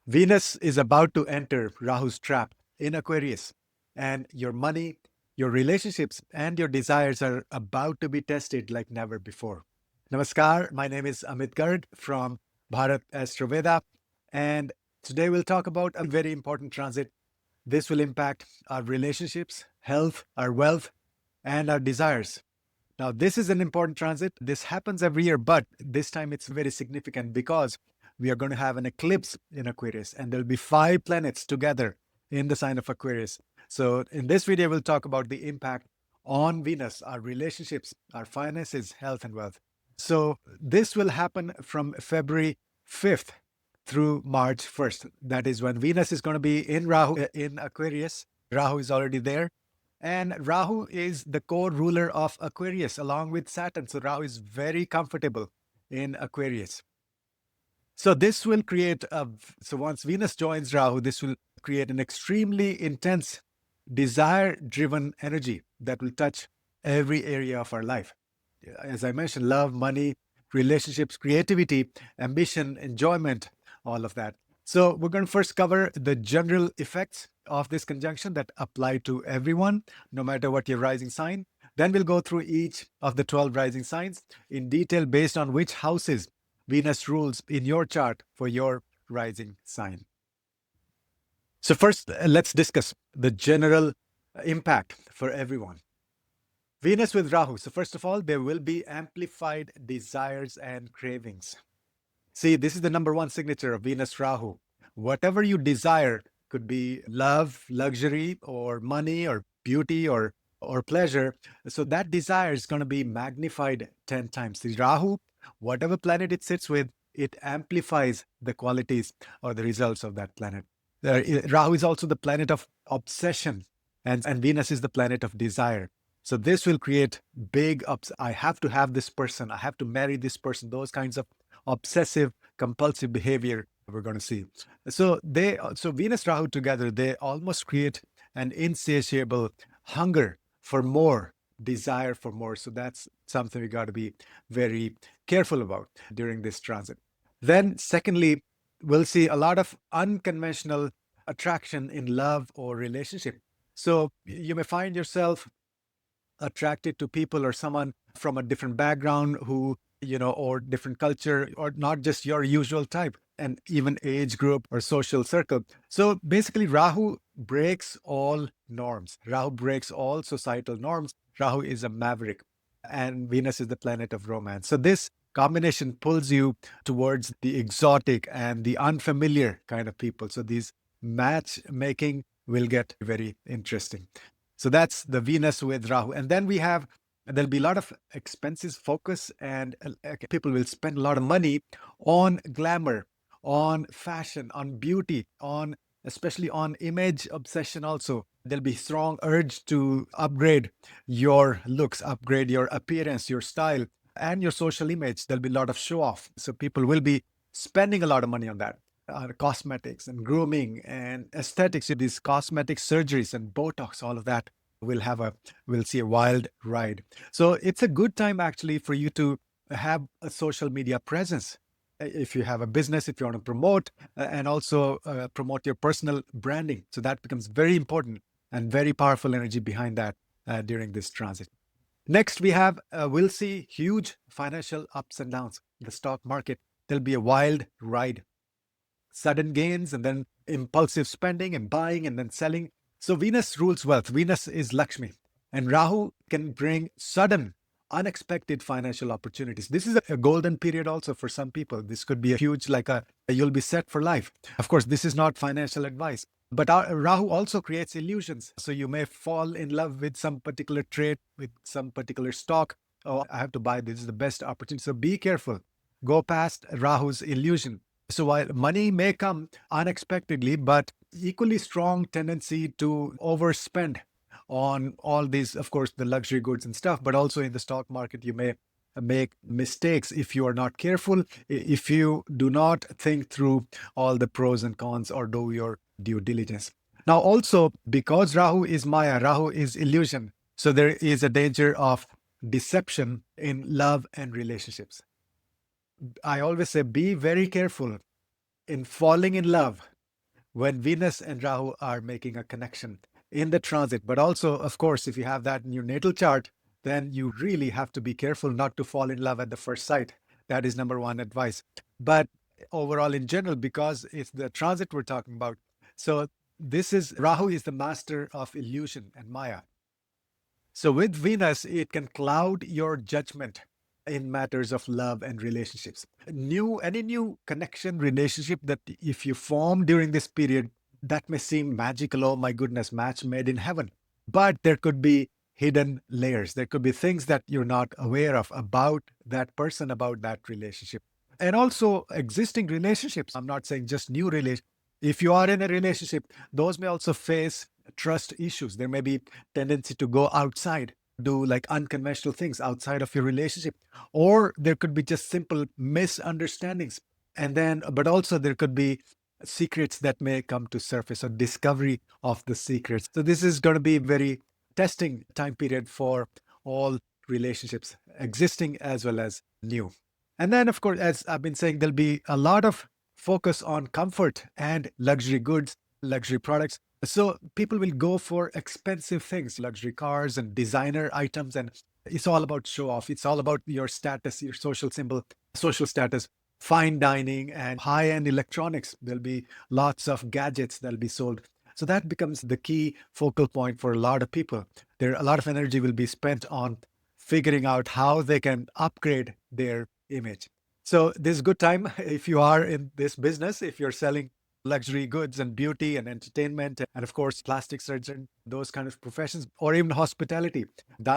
Venus is about to enter Rahu's trap in Aquarius, and your money, your relationships, and your desires are about to be tested like never before. Namaskar, my name is Amit Garg from Bharat Astroveda, and today we'll talk about a very important transit. This will impact our relationships, health, our wealth, and our desires. Now, this is an important transit. This happens every year, but this time it's very significant because we are going to have an eclipse in Aquarius, and there'll be 5 planets together in the sign of Aquarius. So, in this video, we'll talk about the impact on Venus, our relationships, our finances, health, and wealth. So, this will happen from February 5th through March 1st. That is when Venus is going to be in Rahu, in Aquarius. Rahu is already there. And Rahu is the core ruler of Aquarius along with Saturn. So Rahu is very comfortable in Aquarius. So this will create so once Venus joins Rahu, this will create an extremely intense desire-driven energy that will touch every area of our life. As I mentioned, love, money, relationships, creativity, ambition, enjoyment, all of that. So we're going to first cover the general effects of this conjunction that apply to everyone, no matter what your rising sign. Then we'll go through each of the 12 rising signs in detail based on which houses Venus rules in your chart for your rising sign. So first, let's discuss the general impact for everyone. Venus with Rahu. So first of all, there will be amplified desires and cravings. See, this is the number one signature of Venus Rahu. Whatever you desire could be love, luxury, or money, or beauty, or pleasure. So that desire is going to be magnified 10 times. See, Rahu, whatever planet it sits with, it amplifies the qualities or the results of that planet. Rahu is also the planet of obsession, and Venus is the planet of desire. So this will create big I have to have this person, I have to marry this person, those kinds of obsessive compulsive behavior we're going to see. So Venus Rahu together, they almost create an insatiable hunger for more, desire for more. So that's something we got to be very careful about during this transit. Then secondly, we'll see a lot of unconventional attraction in love or relationship. So you may find yourself attracted to people or someone from a different background who, or different culture, or not just your usual type, and even age group or social circle. So basically, Rahu breaks all norms. Rahu breaks all societal norms. Rahu is a maverick, and Venus is the planet of romance. So this combination pulls you towards the exotic and the unfamiliar kind of people. So these matchmaking will get very interesting. So that's the Venus with Rahu. And then there'll be a lot of expenses focus, and people will spend a lot of money on glamour, on fashion, on beauty, especially on image obsession also. There'll be strong urge to upgrade your looks, upgrade your appearance, your style, and your social image. There'll be a lot of show off. So people will be spending a lot of money on that. Cosmetics and grooming and aesthetics, these cosmetic surgeries and Botox, all of that we'll see a wild ride. So it's a good time actually for you to have a social media presence. If you have a business, if you want to promote and also promote your personal branding. So that becomes very important and very powerful energy behind that during this transit. Next, we'll see huge financial ups and downs. The stock market, there'll be a wild ride. Sudden gains and then impulsive spending and buying and then selling. So Venus rules wealth. Venus is Lakshmi. And Rahu can bring sudden, unexpected financial opportunities. This is a golden period also for some people. This could be a huge, you'll be set for life. Of course, this is not financial advice. But Rahu also creates illusions. So you may fall in love with some particular trait, with some particular stock. Oh, I have to buy this. This is the best opportunity. So be careful. Go past Rahu's illusion. So while money may come unexpectedly, but equally strong tendency to overspend on all these, of course, the luxury goods and stuff, but also in the stock market, you may make mistakes if you are not careful, if you do not think through all the pros and cons or do your due diligence. Now, also, because Rahu is Maya, Rahu is illusion. So there is a danger of deception in love and relationships. I always say, be very careful in falling in love when Venus and Rahu are making a connection in the transit. But also, of course, if you have that in your natal chart, then you really have to be careful not to fall in love at the first sight. That is number one advice. But overall, in general, because it's the transit we're talking about. So this is Rahu is the master of illusion and Maya. So with Venus, it can cloud your judgment in matters of love and relationships. Any new connection, relationship that if you form during this period, that may seem magical. Oh my goodness, match made in heaven. But there could be hidden layers. There could be things that you're not aware of about that person, about that relationship. And also existing relationships. I'm not saying just new relationships. If you are in a relationship, those may also face trust issues. There may be tendency to go outside, do like unconventional things outside of your relationship, or there could be just simple misunderstandings. And then, but also there could be secrets that may come to surface or discovery of the secrets. So this is going to be very testing time period for all relationships, existing as well as new. And then, of course, as I've been saying, there'll be a lot of focus on comfort and luxury goods, luxury products. So people will go for expensive things, luxury cars and designer items. And it's all about show off. It's all about your status, your social symbol, social status, fine dining and high end electronics. There'll be lots of gadgets that'll be sold. So that becomes the key focal point for a lot of people. A lot of energy will be spent on figuring out how they can upgrade their image. So this is a good time if you are in this business, if you're selling luxury goods and beauty and entertainment, and of course, plastic surgeon, those kind of professions, or even hospitality,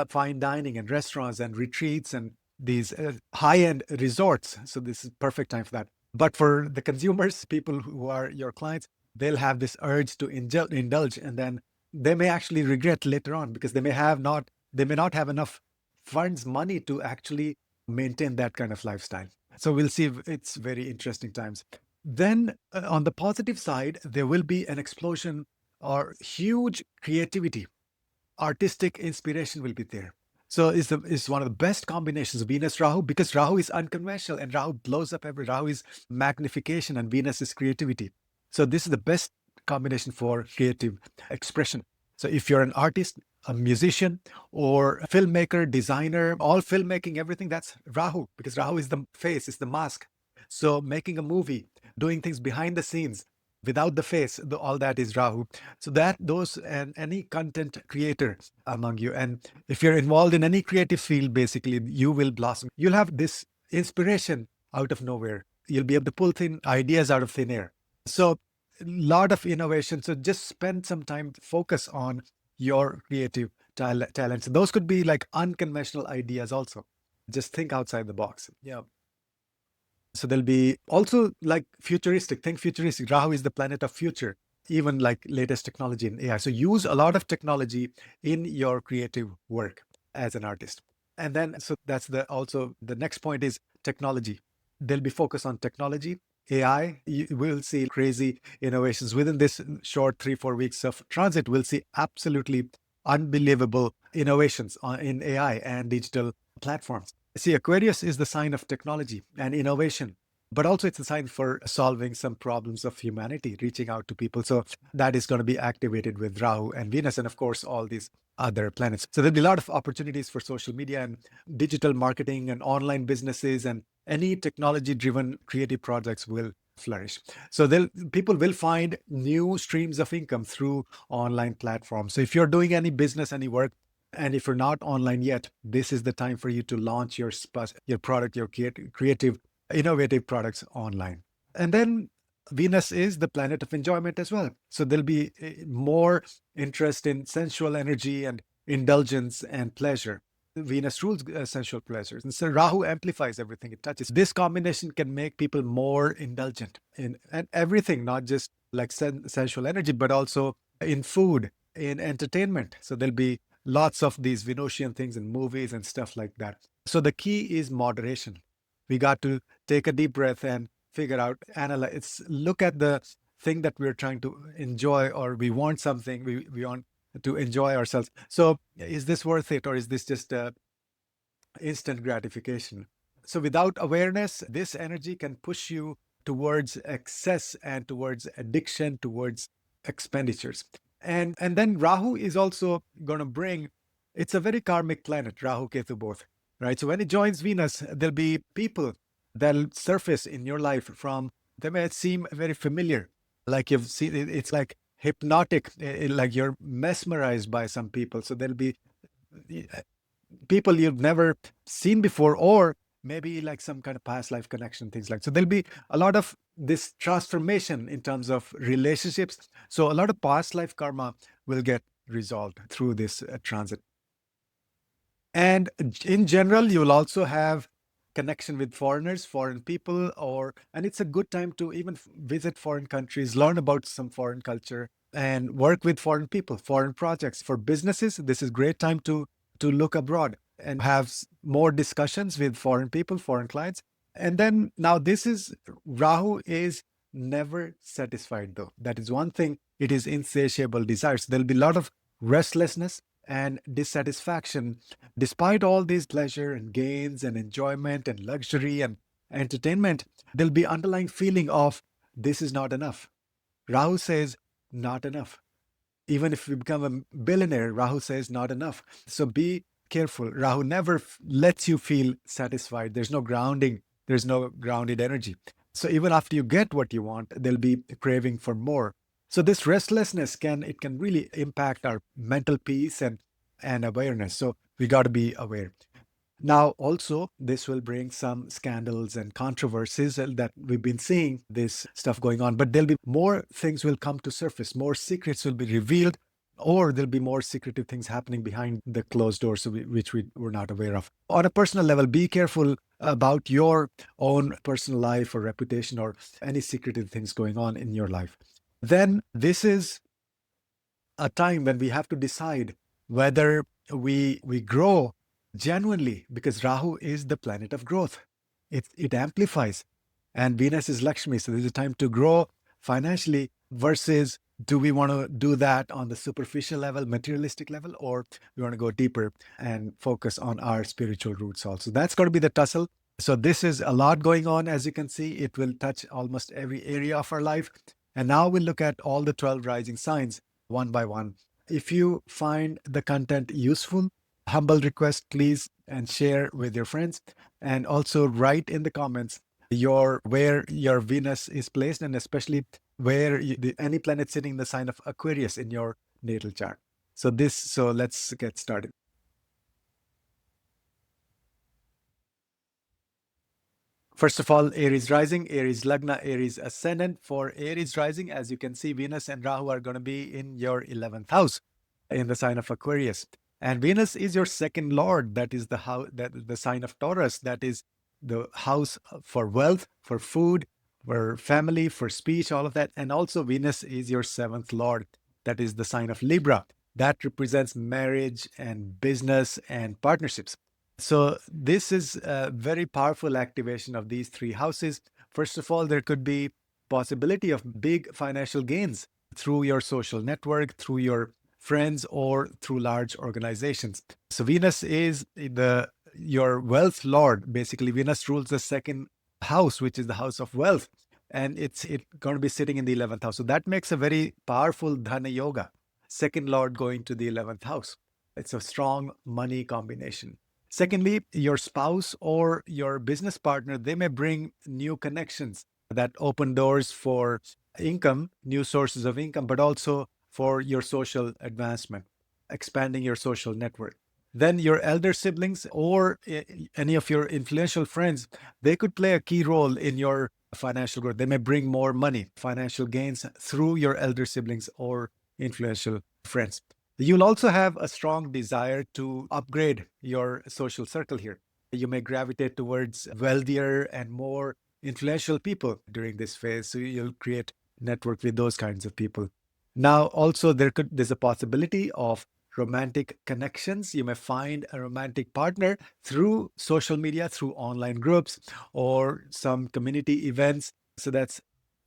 fine dining and restaurants and retreats and these high-end resorts. So this is perfect time for that. But for the consumers, people who are your clients, they'll have this urge to indulge, and then they may actually regret later on because they may not have enough funds, money to actually maintain that kind of lifestyle. So we'll see. It's very interesting times. Then on the positive side, there will be an explosion or huge creativity, artistic inspiration will be there. So is one of the best combinations of Venus Rahu, because Rahu is unconventional and Rahu blows up Rahu is magnification and Venus is creativity. So this is the best combination for creative expression. So if you're an artist, a musician, or a filmmaker, designer, all filmmaking, everything, that's Rahu, because Rahu is the face, is the mask. So making a movie, doing things behind the scenes, without the face, all that is Rahu. So those and any content creator among you, and if you're involved in any creative field, basically you will blossom. You'll have this inspiration out of nowhere. You'll be able to pull ideas out of thin air. So a lot of innovation. So just spend some time, focus on your creative talents. Those could be like unconventional ideas also. Just think outside the box. Yeah. So there'll be also like futuristic, think futuristic. Rahu is the planet of future, even like latest technology in AI. So use a lot of technology in your creative work as an artist. And then, so that's also the next point is technology. There'll be focus on technology, AI. You will see crazy innovations within this short 3-4 weeks of transit. We'll see absolutely unbelievable innovations in AI and digital platforms. See, Aquarius is the sign of technology and innovation, but also it's a sign for solving some problems of humanity, reaching out to people. So that is going to be activated with Rahu and Venus, and of course, all these other planets. So there'll be a lot of opportunities for social media and digital marketing and online businesses, and any technology-driven creative projects will flourish. So people will find new streams of income through online platforms. So if you're doing any business, any work, and if you're not online yet, this is the time for you to launch your product, your creative, innovative products online. And then Venus is the planet of enjoyment as well. So there'll be more interest in sensual energy and indulgence and pleasure. Venus rules sensual pleasures. And so Rahu amplifies everything it touches. This combination can make people more indulgent in and everything, not just like sensual energy, but also in food, in entertainment. So there'll be lots of these Venusian things in movies and stuff like that. So the key is moderation. We got to take a deep breath and figure out, analyze, look at the thing that we're trying to enjoy, or we want something, we want to enjoy ourselves. So is this worth it, or is this just instant gratification? So without awareness, this energy can push you towards excess and towards addiction, towards expenditures. And then Rahu is also going to bring, it's a very karmic planet, Rahu Ketu both, right? So when it joins Venus, there'll be people that'll surface in your life from, they may seem very familiar. Like you've seen, it's like hypnotic, like you're mesmerized by some people. So there'll be people you've never seen before, or maybe like some kind of past life connection, things like. So there'll be a lot of this transformation in terms of relationships. So a lot of past life karma will get resolved through this transit. And in general, you'll also have connection with foreigners, foreign people, and it's a good time to even visit foreign countries, learn about some foreign culture, and work with foreign people, foreign projects. For businesses, this is great time to look abroad and have more discussions with foreign people, foreign clients. And then now Rahu is never satisfied though. That is one thing. It is insatiable desires. There'll be a lot of restlessness and dissatisfaction despite all these pleasure and gains and enjoyment and luxury and entertainment. There'll be underlying feeling of this is not enough. Rahu says not enough. Even if you become a billionaire, Rahu says not enough. So be careful. Rahu never lets you feel satisfied. There's no grounding. There's no grounded energy. So even after you get what you want, there'll be a craving for more. So this restlessness can really impact our mental peace and awareness. So we got to be aware. Now, also, this will bring some scandals and controversies that we've been seeing this stuff going on, but there'll be more things will come to surface, more secrets will be revealed, or there'll be more secretive things happening behind the closed doors, which we were not aware of. On a personal level, be careful about your own personal life or reputation or any secretive things going on in your life. Then this is a time when we have to decide whether we grow genuinely, because Rahu is the planet of growth. It amplifies, and Venus is Lakshmi. So there's a time to grow financially versus do we want to do that on the superficial level, materialistic level, or we want to go deeper and focus on our spiritual roots also. That's going to be the tussle. So this is a lot going on. As you can see, it will touch almost every area of our life. And now we'll look at all the 12 rising signs one by one. If you find the content useful, humble request, please, and share with your friends. And also write in the comments where your Venus is placed, and especially where any planet sitting in the sign of Aquarius in your natal chart. So let's get started. First of all, Aries Rising, Aries Lagna, Aries Ascendant. For Aries Rising, as you can see, Venus and Rahu are going to be in your 11th house in the sign of Aquarius. And Venus is your second lord. That is the sign of Taurus. That is the house for wealth, for food, for family, for speech, all of that. And also Venus is your seventh lord. That is the sign of Libra. That represents marriage and business and partnerships. So this is a very powerful activation of these three houses. First of all, there could be possibility of big financial gains through your social network, through your friends, or through large organizations. So Venus is your wealth lord. Basically, Venus rules the second house, which is the house of wealth. And it's going to be sitting in the 11th house. So that makes a very powerful Dhana Yoga. Second lord going to the 11th house. It's a strong money combination. Secondly, your spouse or your business partner, they may bring new connections that open doors for income, new sources of income, but also for your social advancement, expanding your social network. Then your elder siblings or any of your influential friends, they could play a key role in your financial growth. They may bring more money, financial gains through your elder siblings or influential friends. You'll also have a strong desire to upgrade your social circle here. You may gravitate towards wealthier and more influential people during this phase. So you'll create network with those kinds of people. Now, also there's a possibility of romantic connections. You may find a romantic partner through social media, through online groups or some community events. So that's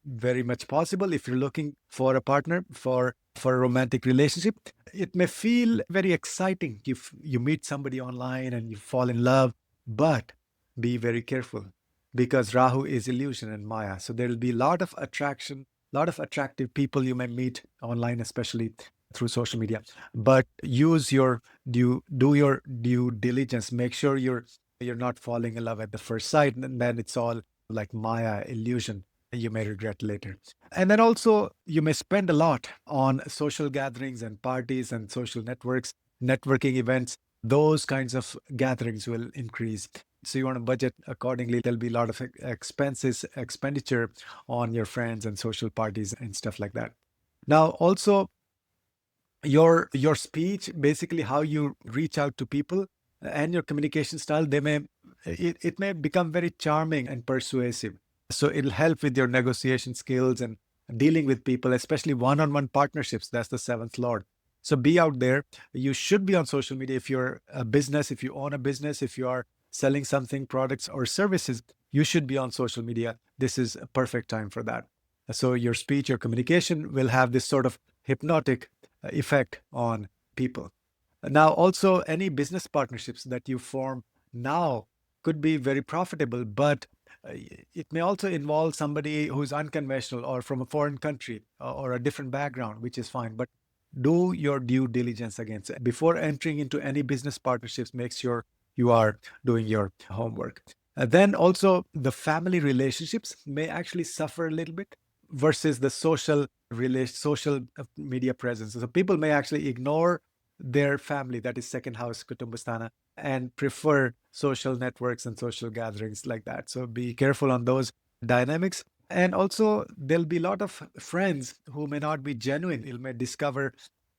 very much possible. If you're looking for a partner for a romantic relationship, it may feel very exciting. You meet somebody online and you fall in love, but be very careful. because Rahu is illusion and Maya. So there will be a lot of attraction, a lot of attractive people you may meet online, especially through social media. But use your do your due diligence. Make sure you're not falling in love at the first sight, and then it's all like Maya illusion. You may regret later. And then also, you may spend a lot on social gatherings and parties and social networks, networking events. Those kinds of gatherings will increase. So you want to budget accordingly. There'll be a lot of expenditure on your friends and social parties and stuff like that. Now, also, your speech, basically how you reach out to people and your communication style, it may become very charming and persuasive. So it'll help with your negotiation skills and dealing with people, especially one-on-one partnerships. That's the seventh lord. So be out there. You should be on social media if you're a business, if you own a business, if you are selling something, products or services, you should be on social media. This is a perfect time for that. So your speech, your communication will have this sort of hypnotic effect on people. Now, also, any business partnerships that you form now could be very profitable, but it may also involve somebody who's unconventional or from a foreign country or a different background, which is fine. But do your due diligence against it. Before entering into any business partnerships, make sure you are doing your homework. Then also, the family relationships may actually suffer a little bit versus the social media presence. So people may actually ignore their family, that is second house Kutumbasthana, and prefer social networks and social gatherings like that. So be careful on those dynamics. And also, there'll be a lot of friends who may not be genuine. You may discover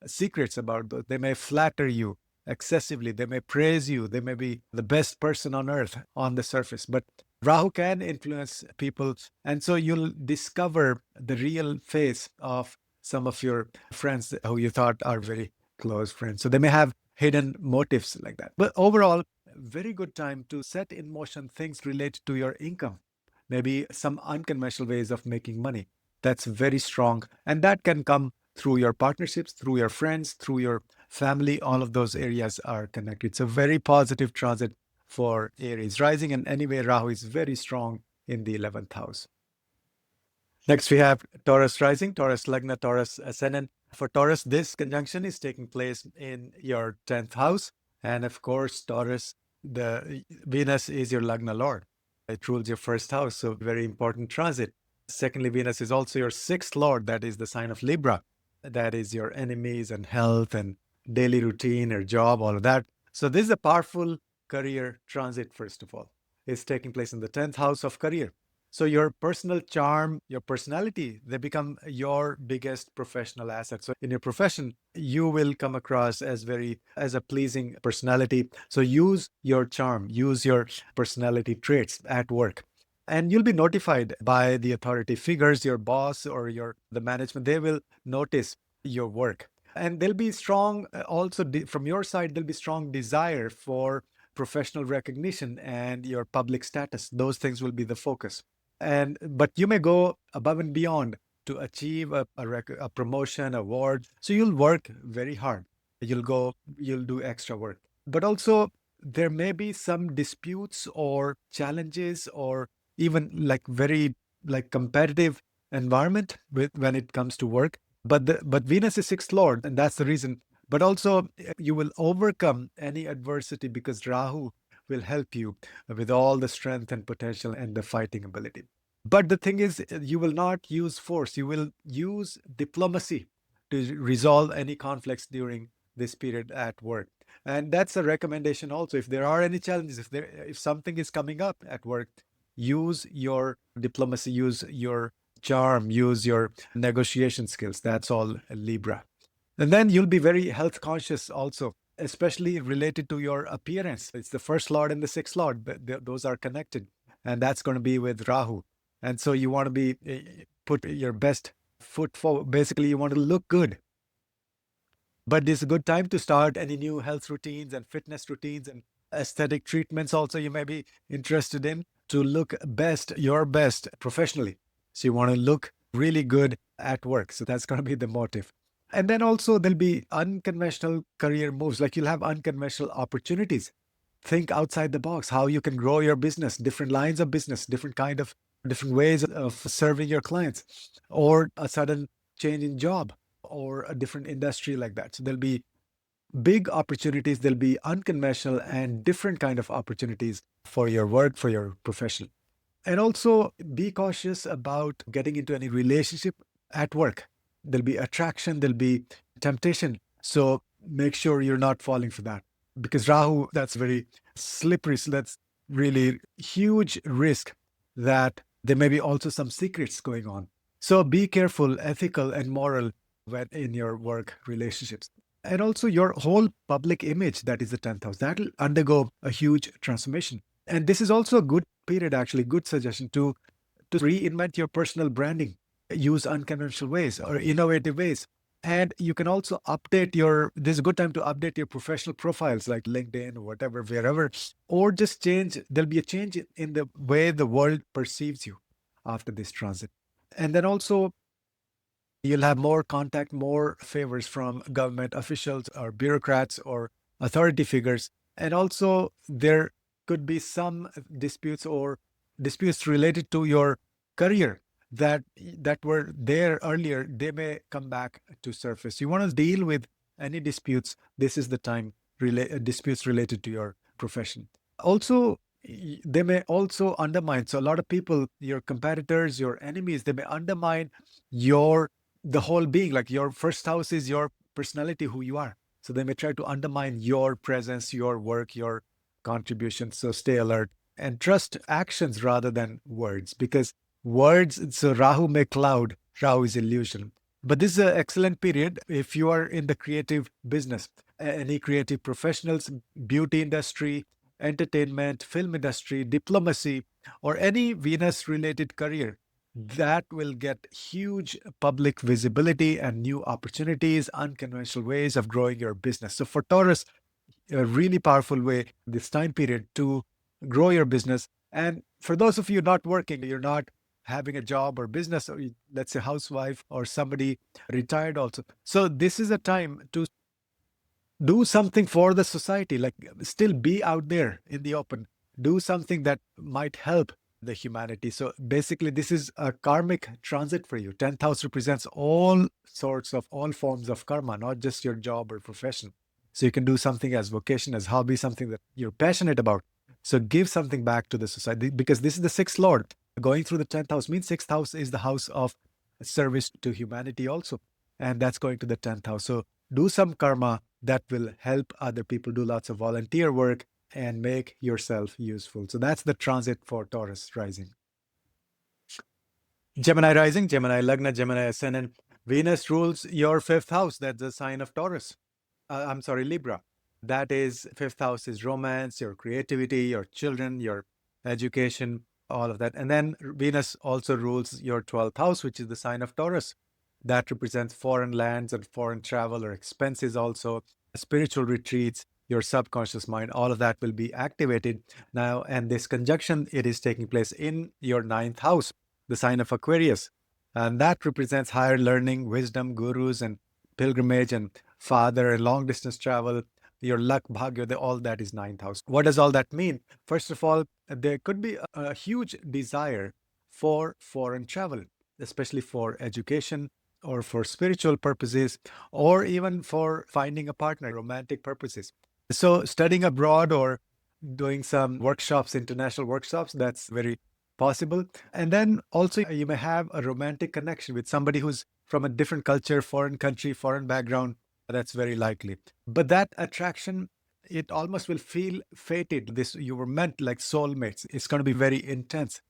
secrets about those. They may flatter you excessively. They may praise you. They may be the best person on earth on the surface. But Rahu can influence people. And so you'll discover the real face of some of your friends who you thought are very close friends. So they may have hidden motives like that. But overall, very good time to set in motion things related to your income. Maybe some unconventional ways of making money. That's very strong. And that can come through your partnerships, through your friends, through your family. All of those areas are connected. It's a very positive transit for Aries rising. And anyway, Rahu is very strong in the 11th house. Next, we have Taurus rising, Taurus Lagna, Taurus ascendant. For Taurus, this conjunction is taking place in your 10th house. And of course, Taurus, the Venus is your Lagna Lord. It rules your first house, so very important transit. Secondly, Venus is also your sixth Lord. That is the sign of Libra. That is your enemies and health and daily routine or job, all of that. So this is a powerful career transit, first of all. It's taking place in the 10th house of career. So your personal charm, your personality, they become your biggest professional asset. So in your profession, you will come across as a pleasing personality. So use your charm, use your personality traits at work. And you'll be notified by the authority figures, your boss or the management. They will notice your work. And there'll be strong, also from your side, there'll be strong desire for professional recognition and your public status. Those things will be the focus. But you may go above and beyond to achieve a promotion, award. So you'll work very hard. You'll do extra work. But also, there may be some disputes or challenges or even very competitive environment when it comes to work. But Venus is sixth lord, and that's the reason. But also, you will overcome any adversity because Rahu will help you with all the strength and potential and the fighting ability. But the thing is, you will not use force. You will use diplomacy to resolve any conflicts during this period at work. And that's a recommendation also. If there are any challenges, if something is coming up at work, use your diplomacy, use your charm, use your negotiation skills. That's all Libra. And then you'll be very health conscious also, especially related to your appearance. It's the first lord and the sixth lord, but those are connected. And that's going to be with Rahu. And so you want to put your best foot forward. Basically, you want to look good. But this is a good time to start any new health routines and fitness routines and aesthetic treatments also you may be interested in to look your best professionally. So you want to look really good at work. So that's going to be the motive. And then also there'll be unconventional career moves, like you'll have unconventional opportunities. think outside the box, how you can grow your business, different lines of business, different ways of serving your clients, or a sudden change in job or a different industry like that. So there'll be big opportunities, there'll be unconventional and different kind of opportunities for your work, for your profession. And also be cautious about getting into any relationship at work. There'll be attraction, there'll be temptation. So make sure you're not falling for that. Because Rahu, that's very slippery. So that's really huge risk that there may be also some secrets going on. So be careful, ethical and moral when in your work relationships. And also your whole public image, that is the 10th house, that'll undergo a huge transformation. And this is also a good period, actually, good suggestion to reinvent your personal branding, use unconventional ways or innovative ways. And you can also this is a good time to update your professional profiles like LinkedIn or whatever, wherever, or just there'll be a change in the way the world perceives you after this transit. And then also you'll have more contact, more favors from government officials or bureaucrats or authority figures. And also there could be some disputes related to your career that were there earlier. They may come back to surface. You want to deal with any disputes. This is the time, disputes related to your profession. Also, they may also undermine. So a lot of people, your competitors, your enemies, they may undermine the whole being. Like your first house is your personality, who you are. So they may try to undermine your presence, your work, your contribution. So stay alert and trust actions rather than words, because words, so Rahu may cloud, Rahu is illusion. But this is an excellent period if you are in the creative business, any creative professionals, beauty industry, entertainment, film industry, diplomacy, or any Venus related career. That will get huge public visibility and new opportunities, unconventional ways of growing your business. So for Taurus, a really powerful way this time period to grow your business. And for those of you not working, you're not having a job or business, or let's say housewife or somebody retired also. So this is a time to do something for the society, like still be out there in the open, do something that might help the humanity. So basically, this is a karmic transit for you. 10th house represents all forms of karma, not just your job or profession. So you can do something as vocation, as hobby, something that you're passionate about. So give something back to the society, because this is the sixth lord. Going through the 10th house means sixth house is the house of service to humanity also. And that's going to the 10th house. So do some karma that will help other people, do lots of volunteer work and make yourself useful. So that's the transit for Taurus rising. Gemini rising, Gemini Lagna, Gemini ascendant. Venus rules your fifth house. That's the sign of Taurus. I'm sorry, Libra. That is, fifth house is romance, your creativity, your children, your education, all of that. And then Venus also rules your 12th house, which is the sign of Taurus. That represents foreign lands and foreign travel or expenses also, spiritual retreats, your subconscious mind, all of that will be activated now. And this conjunction, it is taking place in your 9th house, the sign of Aquarius. And that represents higher learning, wisdom, gurus, and pilgrimage, and father, and long distance travel, your luck, bhagya, all that is 9th house. What does all that mean? First of all, there could be a huge desire for foreign travel, especially for education or for spiritual purposes, or even for finding a partner, romantic purposes. So studying abroad or doing some workshops, international workshops, that's very possible. And then also you may have a romantic connection with somebody who's from a different culture, foreign country, foreign background. That's very likely. But that attraction, it almost will feel fated. You were meant like soulmates. It's going to be very intense.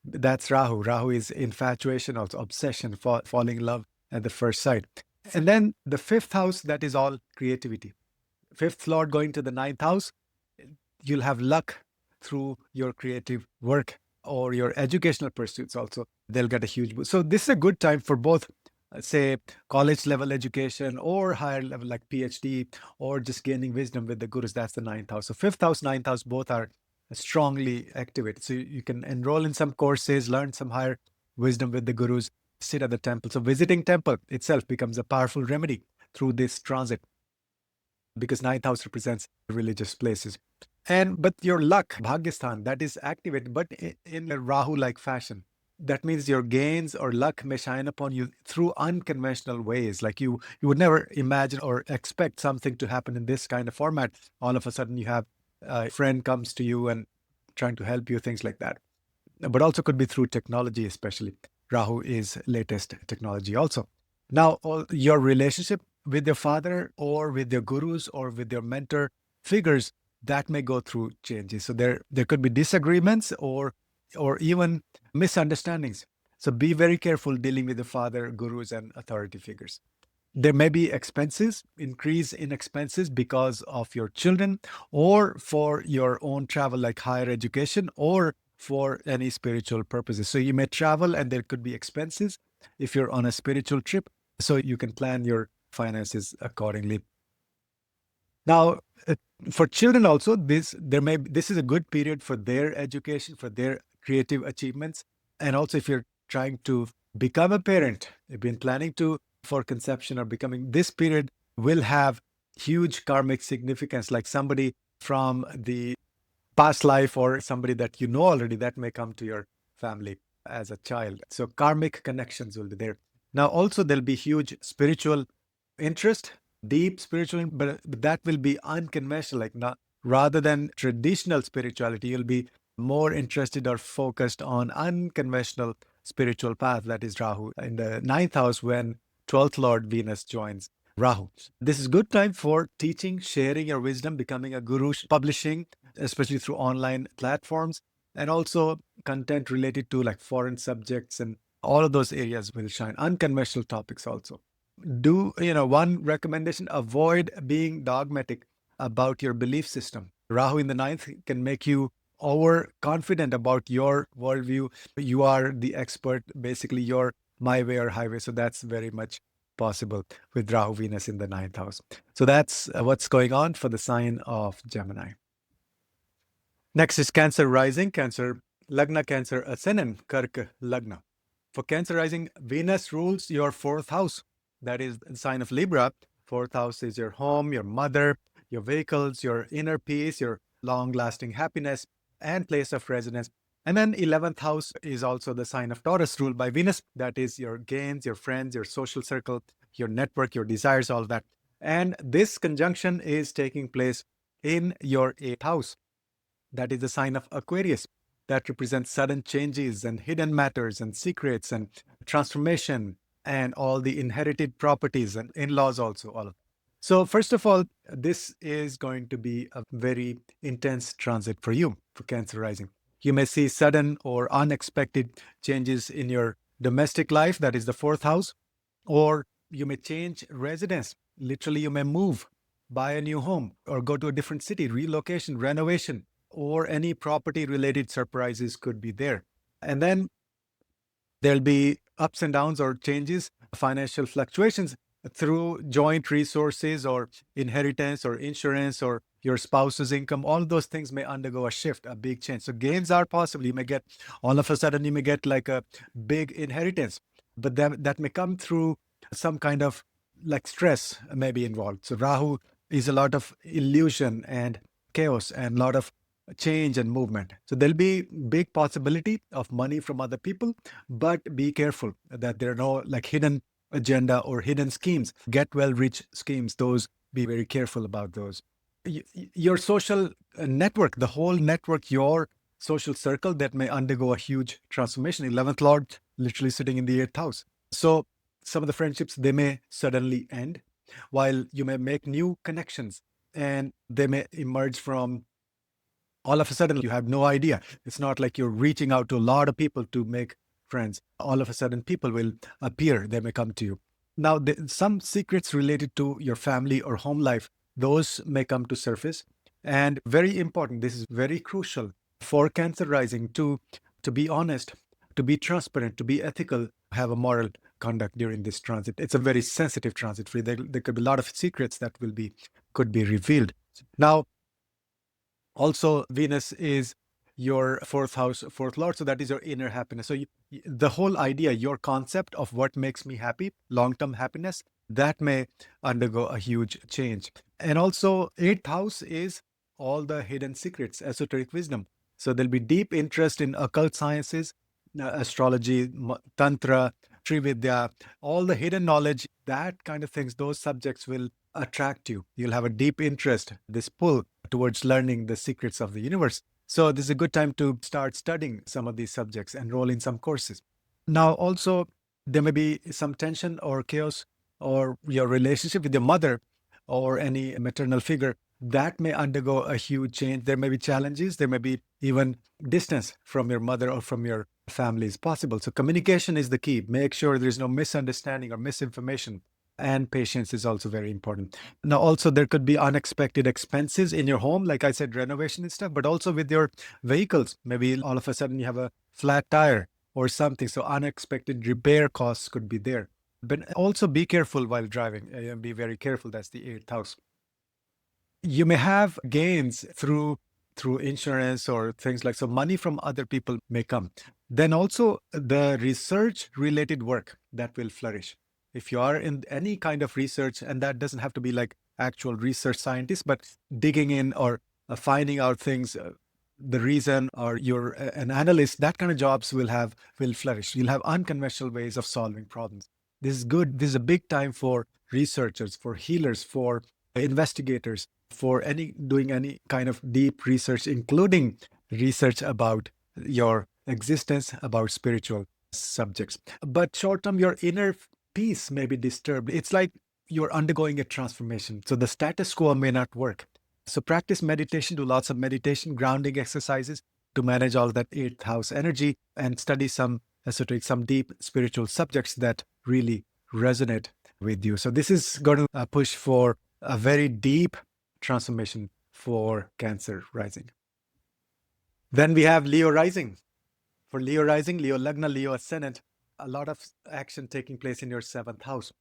That's Rahu. Rahu is infatuation, also obsession, falling in love at the first sight. And then the fifth house, that is all creativity. Fifth lord going to the 9th house, you'll have luck through your creative work or your educational pursuits also. They'll get a huge boost. So this is a good time for both, say, college level education or higher level like PhD, or just gaining wisdom with the gurus. That's the 9th house. So fifth house, 9th house, both are strongly activated. So you can enroll in some courses, learn some higher wisdom with the gurus, sit at the temple. So visiting temple itself becomes a powerful remedy through this transit, because 9th house represents religious places. But your luck, Bhagyasthan, that is activated, but in a Rahu-like fashion. That means your gains or luck may shine upon you through unconventional ways. Like you would never imagine or expect something to happen in this kind of format. All of a sudden, you have a friend comes to you and trying to help you, things like that. But also could be through technology, especially. Rahu is latest technology also. Now, your relationship with your father or with your gurus or with your mentor figures, that may go through changes. So there could be disagreements or even misunderstandings. So be very careful dealing with the father, gurus, and authority figures. There may be expenses, increase in expenses because of your children or for your own travel, like higher education or for any spiritual purposes. So you may travel and there could be expenses if you're on a spiritual trip. So you can plan your finances accordingly. Now, for children also, this is a good period for their education, for their creative achievements, and also if you're trying to become a parent, you've been planning to for conception or becoming, this period will have huge karmic significance, like somebody from the past life or somebody that you know already that may come to your family as a child. So karmic connections will be there. Now, also there'll be huge spiritual interest, deep spiritual, but that will be unconventional, like not rather than traditional spirituality. You'll be more interested or focused on unconventional spiritual path. That is Rahu in the ninth house when 12th Lord Venus joins Rahu. This is good time for teaching, sharing your wisdom, becoming a guru, publishing, especially through online platforms, and also content related to like foreign subjects, and all of those areas will shine. Unconventional topics also. One recommendation, avoid being dogmatic about your belief system. Rahu in the ninth can make you overconfident about your worldview. You are the expert, basically you're my way or highway. So that's very much possible with Rahu Venus in the ninth house. So that's what's going on for the sign of Gemini. Next is Cancer Rising, Cancer Lagna, Cancer Ascendant, Karka Lagna. For Cancer Rising, Venus rules your fourth house. That is the sign of Libra. Fourth house is your home, your mother, your vehicles, your inner peace, your long-lasting happiness, and place of residence. And then 11th house is also the sign of Taurus, ruled by Venus. That is your gains, your friends, your social circle, your network, your desires, all that. And this conjunction is taking place in your 8th house. That is the sign of Aquarius. That represents sudden changes and hidden matters and secrets and transformation and all the inherited properties and in-laws also, all of. So first of all, this is going to be a very intense transit for you, for Cancer Rising. You may see sudden or unexpected changes in your domestic life, that is the fourth house, or you may change residence. Literally, you may move, buy a new home, or go to a different city, relocation, renovation, or any property related surprises could be there. And then there'll be ups and downs or changes, financial fluctuations through joint resources or inheritance or insurance or your spouse's income. All those things may undergo a shift, a big change. So gains are possible. You may get, all of a sudden, you may get like a big inheritance, but that may come through some kind of like stress may be involved. So Rahu is a lot of illusion and chaos and a lot of change and movement. So there'll be big possibility of money from other people, but be careful that there are no like hidden agenda or hidden schemes, get well rich schemes. Those, be very careful about those. Your social network, the whole network, your social circle, that may undergo a huge transformation. 11th Lord literally sitting in the 8th house. So some of the friendships, they may suddenly end, while you may make new connections and they may emerge from all of a sudden. You have no idea. It's not like you're reaching out to a lot of people to make friends. All of a sudden, people will appear. They may come to you. Now, some secrets related to your family or home life, those may come to surface. And very important, this is very crucial for Cancer Rising to be honest, to be transparent, to be ethical, have a moral conduct during this transit. It's a very sensitive transit for you. There could be a lot of secrets that could be revealed. Now, also, Venus is your fourth house, fourth lord. So that is your inner happiness. So the whole idea, your concept of what makes me happy, long-term happiness, that may undergo a huge change. And also, eighth house is all the hidden secrets, esoteric wisdom. So there'll be deep interest in occult sciences, astrology, tantra, Trividya, all the hidden knowledge, that kind of things, those subjects will attract you. You'll have a deep interest, this pull towards learning the secrets of the universe. So this is a good time to start studying some of these subjects, enroll in some courses. Now, also, there may be some tension or chaos or your relationship with your mother or any maternal figure that may undergo a huge change. There may be challenges. There may be even distance from your mother or from your family is possible. So communication is the key. Make sure there's no misunderstanding or misinformation. And patience is also very important. Now, also, there could be unexpected expenses in your home, like I said, renovation and stuff, but also with your vehicles. Maybe all of a sudden you have a flat tire or something. So unexpected repair costs could be there. But also be careful while driving. Be very careful. That's the eighth house. You may have gains through insurance or things like, so money from other people may come. Then also the research related work that will flourish. If you are in any kind of research, and that doesn't have to be like actual research scientists, but digging in or finding out things, the reason, or you're an analyst, that kind of jobs will flourish. You'll have unconventional ways of solving problems. This is good. This is a big time for researchers, for healers, for investigators, for doing any kind of deep research, including research about your existence, about spiritual subjects. But short term, your inner peace may be disturbed. It's like you're undergoing a transformation. So the status quo may not work. So practice meditation, do lots of meditation, grounding exercises to manage all that eighth house energy, and study some esoteric, some deep spiritual subjects that really resonate with you. So this is going to push for a very deep transformation for Cancer rising. Then we have Leo rising. For Leo rising, Leo Lagna, Leo Ascendant, a lot of action taking place in your seventh house.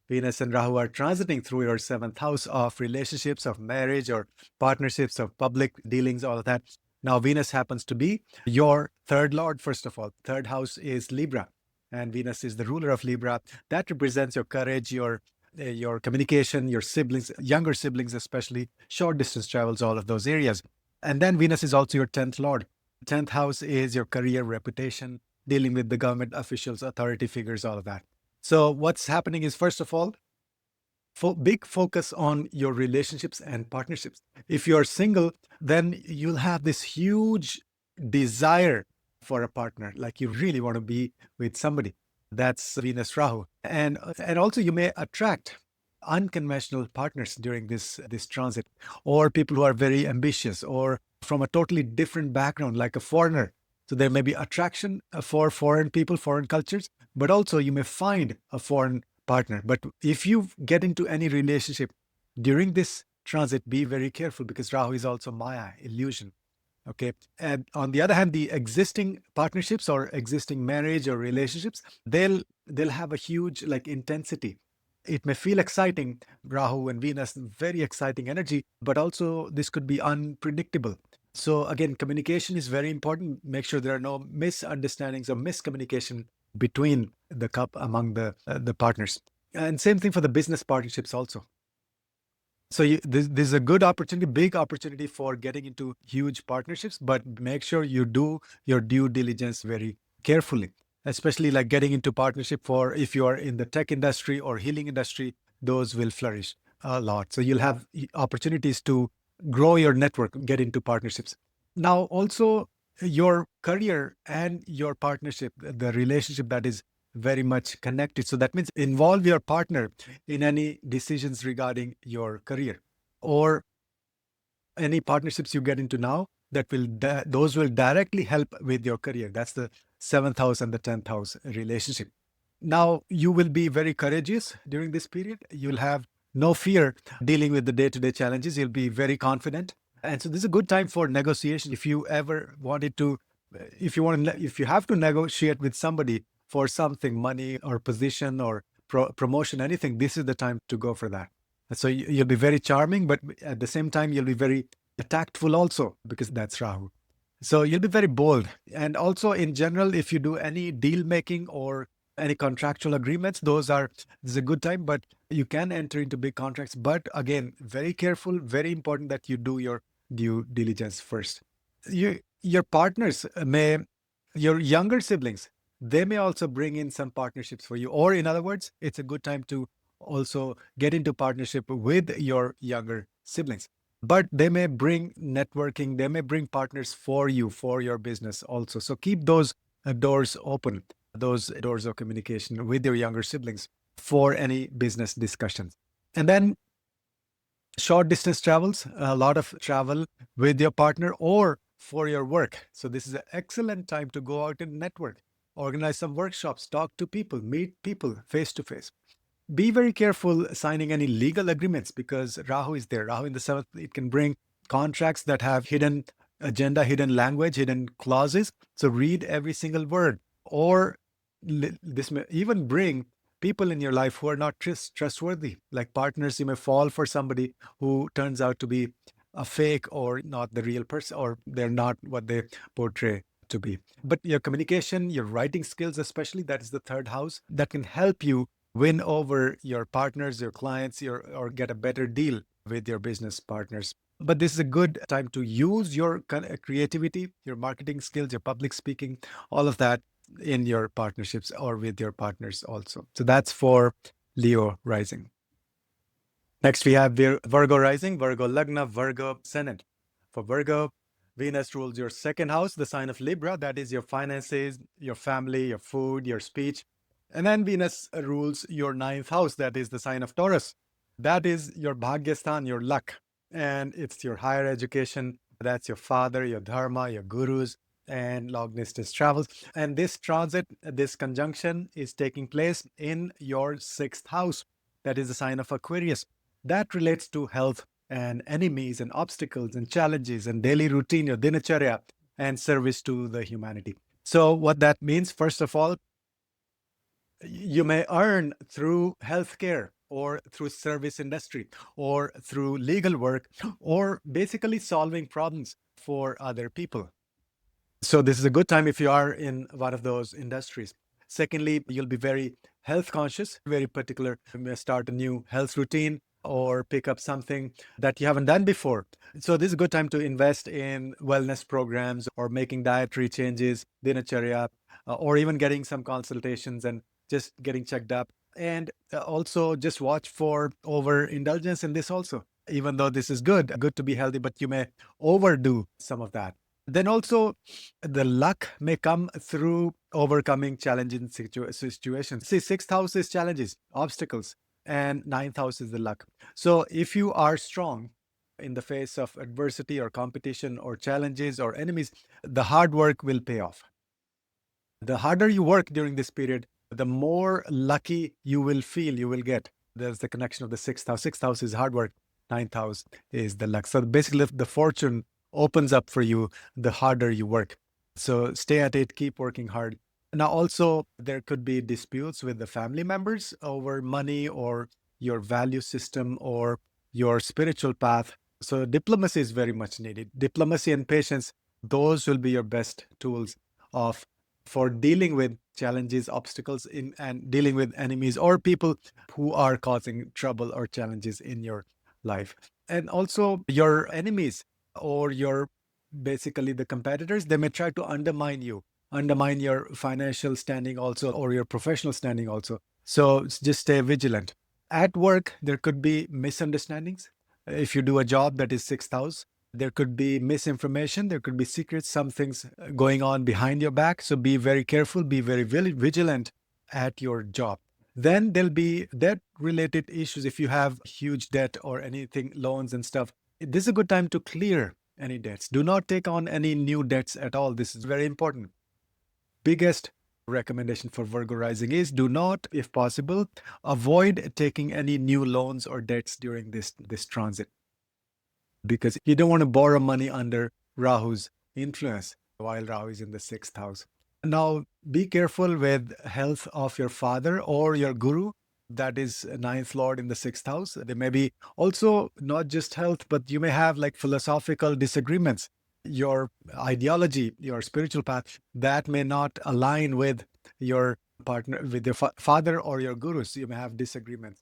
Venus and Rahu are transiting through your seventh house of relationships, of marriage or partnerships, of public dealings, all of that. Now, Venus happens to be your third lord, first of all. Third house is Libra, and Venus is the ruler of Libra. That represents your courage, your communication, your siblings, younger siblings especially, short distance travels, all of those areas. And then Venus is also your 10th lord. 10th house is your career, reputation, dealing with the government officials, authority figures, all of that. So what's happening is, first of all, big focus on your relationships and partnerships. If you're single, then you'll have this huge desire for a partner, like you really want to be with somebody. That's Venus Rahu. And also you may attract unconventional partners during this transit, or people who are very ambitious or from a totally different background, like a foreigner. So there may be attraction for foreign people, foreign cultures, but also you may find a foreign partner. But if you get into any relationship during this transit, be very careful, because Rahu is also Maya, illusion. Okay. And on the other hand, the existing partnerships or existing marriage or relationships, they'll have a huge intensity. It may feel exciting, Rahu and Venus, very exciting energy, but also this could be unpredictable. So again, communication is very important. Make sure there are no misunderstandings or miscommunication between among the partners. And same thing for the business partnerships also. So this is a good opportunity, big opportunity for getting into huge partnerships, but make sure you do your due diligence very carefully, especially like getting into partnership for if you are in the tech industry or healing industry, those will flourish a lot. So you'll have opportunities to grow your network, get into partnerships. Now, also your career and your partnership, the relationship that is very much connected. So that means involve your partner in any decisions regarding your career or any partnerships you get into now those will directly help with your career. That's the 7th house and the 10th house relationship. Now, you will be very courageous during this period. You'll have no fear dealing with the day-to-day challenges. You'll be very confident. And so this is a good time for negotiation. If you ever wanted to, if you have to negotiate with somebody for something, money or position or promotion, anything, this is the time to go for that. So you'll be very charming, but at the same time, you'll be very tactful also, because that's Rahu. So you'll be very bold. And also in general, if you do any deal making or any contractual agreements, this is a good time, but you can enter into big contracts. But again, very careful, very important that you do your due diligence first. Your partners your younger siblings, they may also bring in some partnerships for you. Or in other words, it's a good time to also get into partnership with your younger siblings. But they may bring networking, they may bring partners for you, for your business also. So keep those doors open, those doors of communication with your younger siblings for any business discussions. And then short distance travels, a lot of travel with your partner or for your work. So this is an excellent time to go out and network, organize some workshops, talk to people, meet people face to face. Be very careful signing any legal agreements because Rahu is there. Rahu in the seventh, it can bring contracts that have hidden agenda, hidden language, hidden clauses. So read every single word. Or this may even bring people in your life who are not trustworthy, like partners. You may fall for somebody who turns out to be a fake or not the real person, or they're not what they portray to be. But your communication, your writing skills, especially, that is the third house, that can help you win over your partners, your clients, or get a better deal with your business partners. But this is a good time to use your creativity, your marketing skills, your public speaking, all of that in your partnerships or with your partners also. So that's for Leo rising. Next, we have Virgo rising, Virgo Lagna, Virgo Ascendant. For Virgo, Venus rules your second house, the sign of Libra. That is your finances, your family, your food, your speech. And then Venus rules your ninth house. That is the sign of Taurus. That is your Bhagyasthan, your luck. And it's your higher education. That's your father, your dharma, your gurus, and long distance travels. And this transit, this conjunction is taking place in your sixth house. That is the sign of Aquarius. That relates to health and enemies and obstacles and challenges and daily routine, your dinacharya, and service to the humanity. So what that means, first of all, you may earn through healthcare or through service industry or through legal work or basically solving problems for other people. So this is a good time if you are in one of those industries. Secondly, you'll be very health conscious, very particular. You may start a new health routine or pick up something that you haven't done before. So this is a good time to invest in wellness programs or making dietary changes, dinacharya, or even getting some consultations and just getting checked up. And also just watch for overindulgence in this also. Even though this is good to be healthy, but you may overdo some of that. Then also, the luck may come through overcoming challenging situations. See, sixth house is challenges, obstacles, and ninth house is the luck. So if you are strong in the face of adversity or competition or challenges or enemies, the hard work will pay off. The harder you work during this period, the more lucky you will feel you will get. There's the connection of the sixth house. Sixth house is hard work. Ninth house is the luck. So basically, the fortune opens up for you the harder you work. So stay at it, keep working hard. Now, also, there could be disputes with the family members over money or your value system or your spiritual path. So diplomacy is very much needed. Diplomacy and patience, those will be your best tools for dealing with challenges, obstacles and dealing with enemies or people who are causing trouble or challenges in your life. And also your enemies or your basically the competitors, they may try to undermine you, undermine your financial standing also or your professional standing also. So just stay vigilant. At work, there could be misunderstandings. If you do a job that is sixth house, there could be misinformation, there could be secrets, some things going on behind your back. So be very careful, be very vigilant at your job. Then there'll be debt-related issues. If you have huge debt or anything, loans and stuff, this is a good time to clear any debts. Do not take on any new debts at all. This is very important. Biggest recommendation for Virgo rising is do not, if possible, avoid taking any new loans or debts during this transit, because you don't want to borrow money under Rahu's influence while Rahu is in the sixth house. Now, be careful with health of your father or your guru. That is ninth lord in the sixth house. There may be also not just health, but you may have like philosophical disagreements. Your ideology, your spiritual path, that may not align with your partner, with your father or your gurus. You may have disagreements.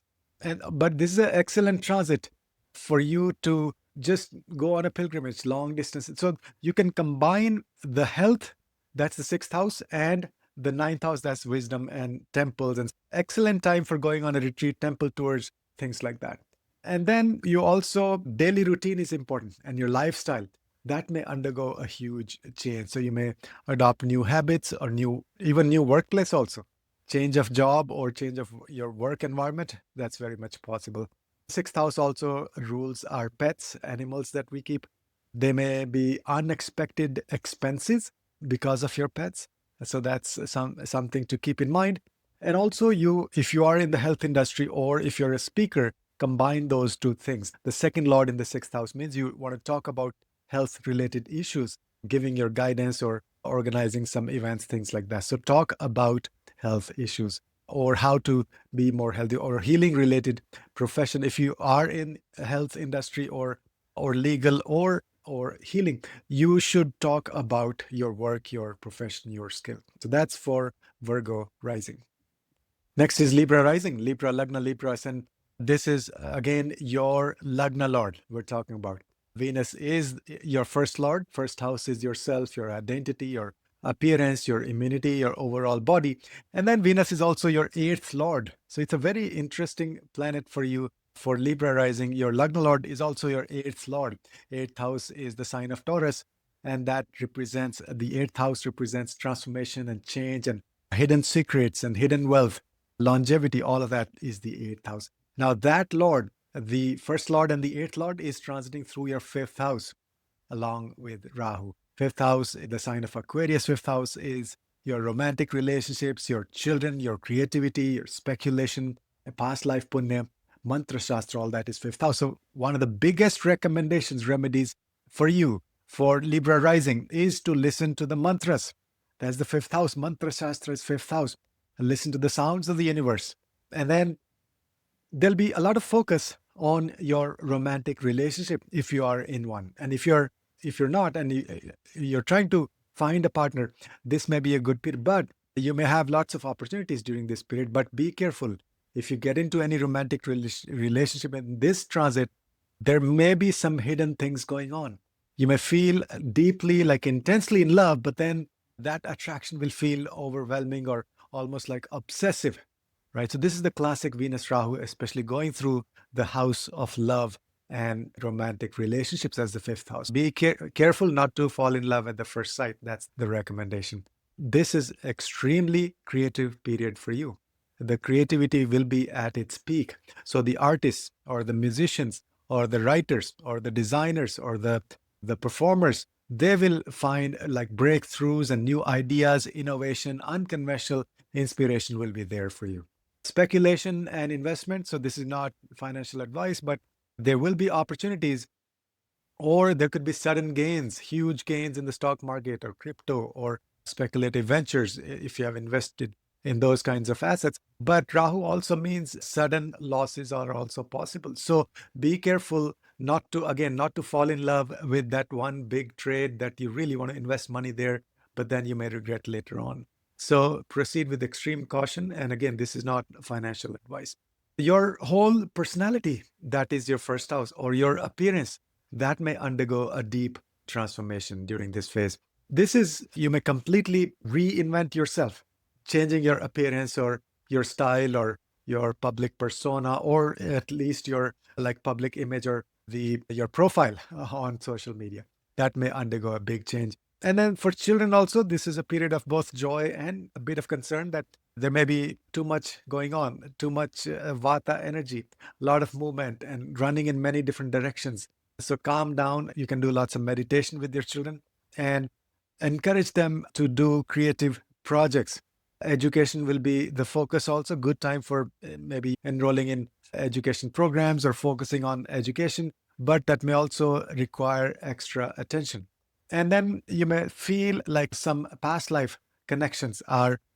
But this is an excellent transit for you to just go on a pilgrimage, long distance. So you can combine the health, that's the sixth house, and the ninth house, that's wisdom and temples, and excellent time for going on a retreat, temple tours, things like that. And then you also, daily routine is important, and your lifestyle that may undergo a huge change. So you may adopt new habits or even new workplace also. Change of job or change of your work environment, that's very much possible. Sixth house also rules our pets, animals that we keep. They may be unexpected expenses because of your pets. So that's something to keep in mind. And also, if you are in the health industry or if you're a speaker, combine those two things. The second lord in the sixth house means you want to talk about health related issues, giving your guidance or organizing some events, things like that. So talk about health issues or how to be more healthy or healing related profession. If you are in health industry or legal or healing, you should talk about your work, your profession, your skill. So that's for Virgo rising. Next is Libra rising, Libra Lagna, Libra Ascend. This is again your Lagna Lord we're talking about. Venus is your first Lord. First house is yourself, your identity, your appearance, your immunity, your overall body. And then Venus is also your eighth Lord. So it's a very interesting planet for you. For Libra rising, your Lagna Lord is also your eighth Lord. Eighth house is the sign of Taurus. And that represents, the eighth house represents transformation and change and hidden secrets and hidden wealth. Longevity, all of that is the eighth house. Now, that Lord, the first Lord and the eighth Lord, is transiting through your fifth house along with Rahu. Fifth house, the sign of Aquarius, fifth house is your romantic relationships, your children, your creativity, your speculation, past life punya, mantra shastra, all that is fifth house. So, one of the biggest recommendations, remedies for you, for Libra rising, is to listen to the mantras. That's the fifth house. Mantra shastra is fifth house. Listen to the sounds of the universe. And then there'll be a lot of focus on your romantic relationship if you are in one. And if you're not and you're trying to find a partner, this may be a good period. But you may have lots of opportunities during this period. But be careful. If you get into any romantic relationship in this transit, there may be some hidden things going on. You may feel deeply, like intensely in love, but then that attraction will feel overwhelming or almost like obsessive, right? So this is the classic Venus Rahu, especially going through the house of love and romantic relationships as the fifth house. Be careful not to fall in love at the first sight. That's the recommendation. This is extremely creative period for you. The creativity will be at its peak. So the artists or the musicians or the writers or the designers or the performers, they will find like breakthroughs and new ideas, innovation, unconventional inspiration will be there for you. Speculation and investment. So this is not financial advice, but there will be opportunities, or there could be sudden gains, huge gains in the stock market or crypto or speculative ventures if you have invested in those kinds of assets. But Rahu also means sudden losses are also possible. So be careful not to fall in love with that one big trade that you really want to invest money there, but then you may regret later on. So proceed with extreme caution. And again, this is not financial advice. Your whole personality, that is your first house, or your appearance, that may undergo a deep transformation during this phase. You may completely reinvent yourself, changing your appearance or your style or your public persona, or at least your like public image or your profile on social media. That may undergo a big change. And then for children also, this is a period of both joy and a bit of concern that there may be too much going on, too much vata energy, a lot of movement and running in many different directions. So calm down. You can do lots of meditation with your children and encourage them to do creative projects. Education will be the focus also. Good time for maybe enrolling in education programs or focusing on education, but that may also require extra attention. And then you may feel like some past life connections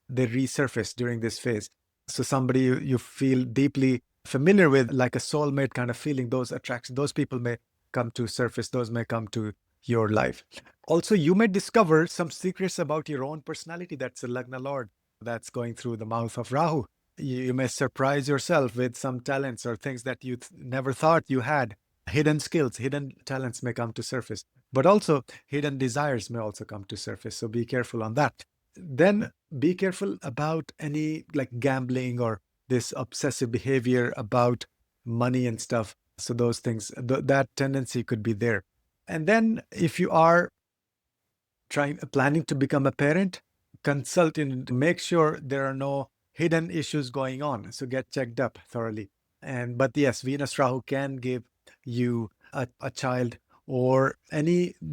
they resurface during this phase. So somebody you feel deeply familiar with, like a soulmate kind of feeling, those attractions, those people may come to surface, those may come to your life. Also, you may discover some secrets about your own personality. That's a Lagna Lord that's going through the mouth of Rahu. You may surprise yourself with some talents or things that you never thought you had. Hidden skills, hidden talents may come to surface, but also hidden desires may also come to surface. So be careful on that. Then be careful about any like gambling or this obsessive behavior about money and stuff. So those things, that tendency could be there. And then if you are planning to become a parent, consult in to make sure there are no hidden issues going on. So get checked up thoroughly. But yes, Venus Rahu can give you a child, or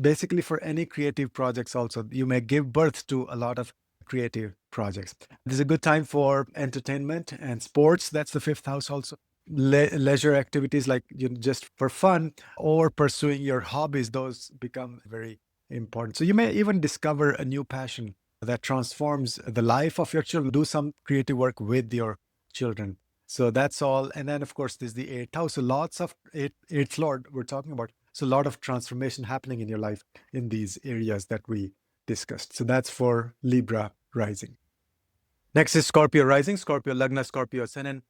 basically for any creative projects also. You may give birth to a lot of creative projects. This is a good time for entertainment and sports. That's the fifth house also. Leisure activities like just for fun or pursuing your hobbies, those become very important. So you may even discover a new passion that transforms the life of your children. Do some creative work with your children. So that's all. And then, of course, there's the eighth house. So lots of eighth lord we're talking about. So a lot of transformation happening in your life in these areas that we discussed. So that's for Libra rising. Next is Scorpio rising, Scorpio Lagna, Scorpio Ascendant.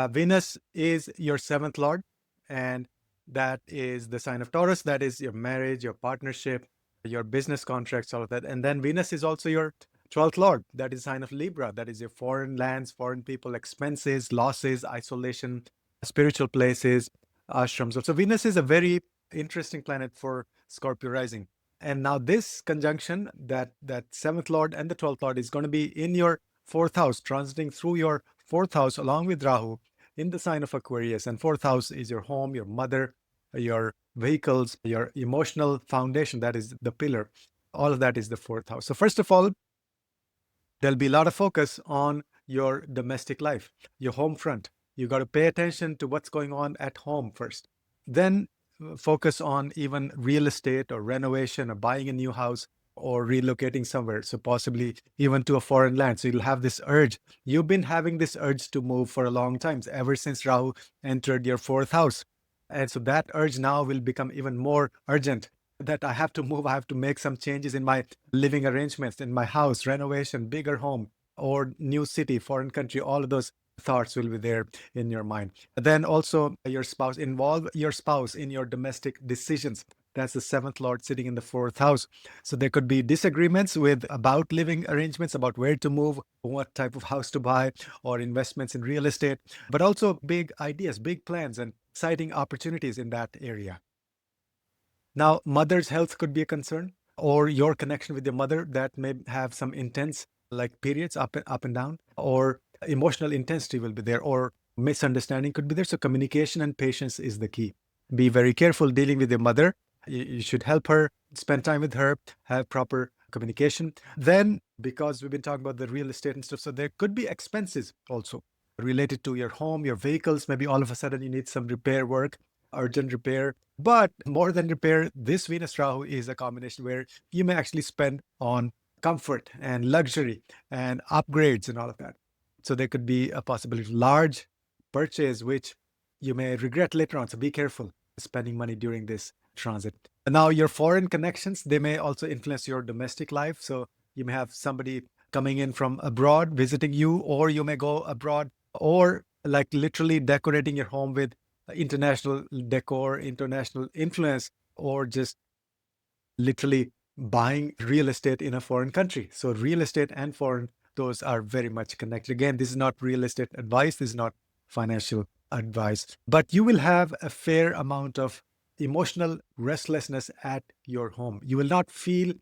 Venus is your seventh lord, and that is the sign of Taurus. That is your marriage, your partnership, your business contracts, all of that. And then Venus is also your 12th lord. That is sign of Libra. That is your foreign lands, foreign people, expenses, losses, isolation, spiritual places, ashrams. So Venus is a very interesting planet for Scorpio rising. And now this conjunction, that seventh lord and the 12th lord, is going to be in your fourth house, transiting through your fourth house along with Rahu in the sign of Aquarius. And fourth house is your home, your mother, your vehicles, your emotional foundation. That is the pillar. All of that is the fourth house. So first of all, there'll be a lot of focus on your domestic life, your home front. You got to pay attention to what's going on at home first. Then focus on even real estate or renovation or buying a new house or relocating somewhere. So possibly even to a foreign land. So you'll have this urge. You've been having this urge to move for a long time, ever since Rahu entered your fourth house. And so that urge now will become even more urgent, that I have to move, I have to make some changes in my living arrangements, in my house, renovation, bigger home, or new city, foreign country. All of those thoughts will be there in your mind. Then also your spouse, involve your spouse in your domestic decisions. That's the seventh lord sitting in the fourth house. So there could be disagreements about living arrangements, about where to move, what type of house to buy, or investments in real estate, but also big ideas, big plans, and exciting opportunities in that area. Now, mother's health could be a concern, or your connection with your mother that may have some intense like periods up and down, or emotional intensity will be there, or misunderstanding could be there. So communication and patience is the key. Be very careful dealing with your mother. You should help her, spend time with her, have proper communication. Then, because we've been talking about the real estate and stuff, so there could be expenses also related to your home, your vehicles. Maybe all of a sudden you need some repair work, urgent repair. But more than repair, this Venus Rahu is a combination where you may actually spend on comfort and luxury and upgrades and all of that. So there could be a possibility of large purchase, which you may regret later on. So be careful spending money during this transit. And now your foreign connections, they may also influence your domestic life. So you may have somebody coming in from abroad visiting you, or you may go abroad, or like literally decorating your home with international decor, international influence, or just literally buying real estate in a foreign country. So real estate and foreign, those are very much connected. Again, this is not real estate advice. This is not financial advice, but you will have a fair amount of emotional restlessness at your home. You will not feel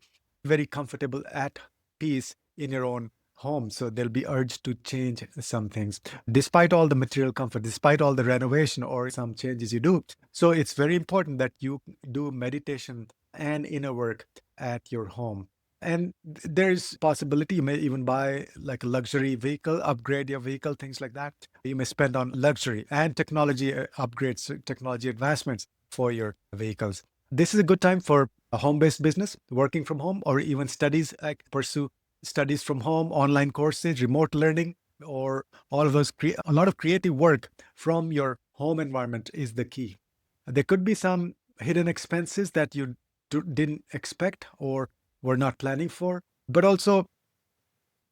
very comfortable at peace in your own home. So there'll be urge to change some things, despite all the material comfort, despite all the renovation or some changes you do. So it's very important that you do meditation and inner work at your home. And there's possibility you may even buy like a luxury vehicle, upgrade your vehicle, things like that. You may spend on luxury and technology upgrades, technology advancements for your vehicles. This is a good time for a home-based business, working from home, or even studies, like pursue studies from home, online courses, remote learning, or all of those. A lot of creative work from your home environment is the key. There could be some hidden expenses that you didn't expect or were not planning for, but also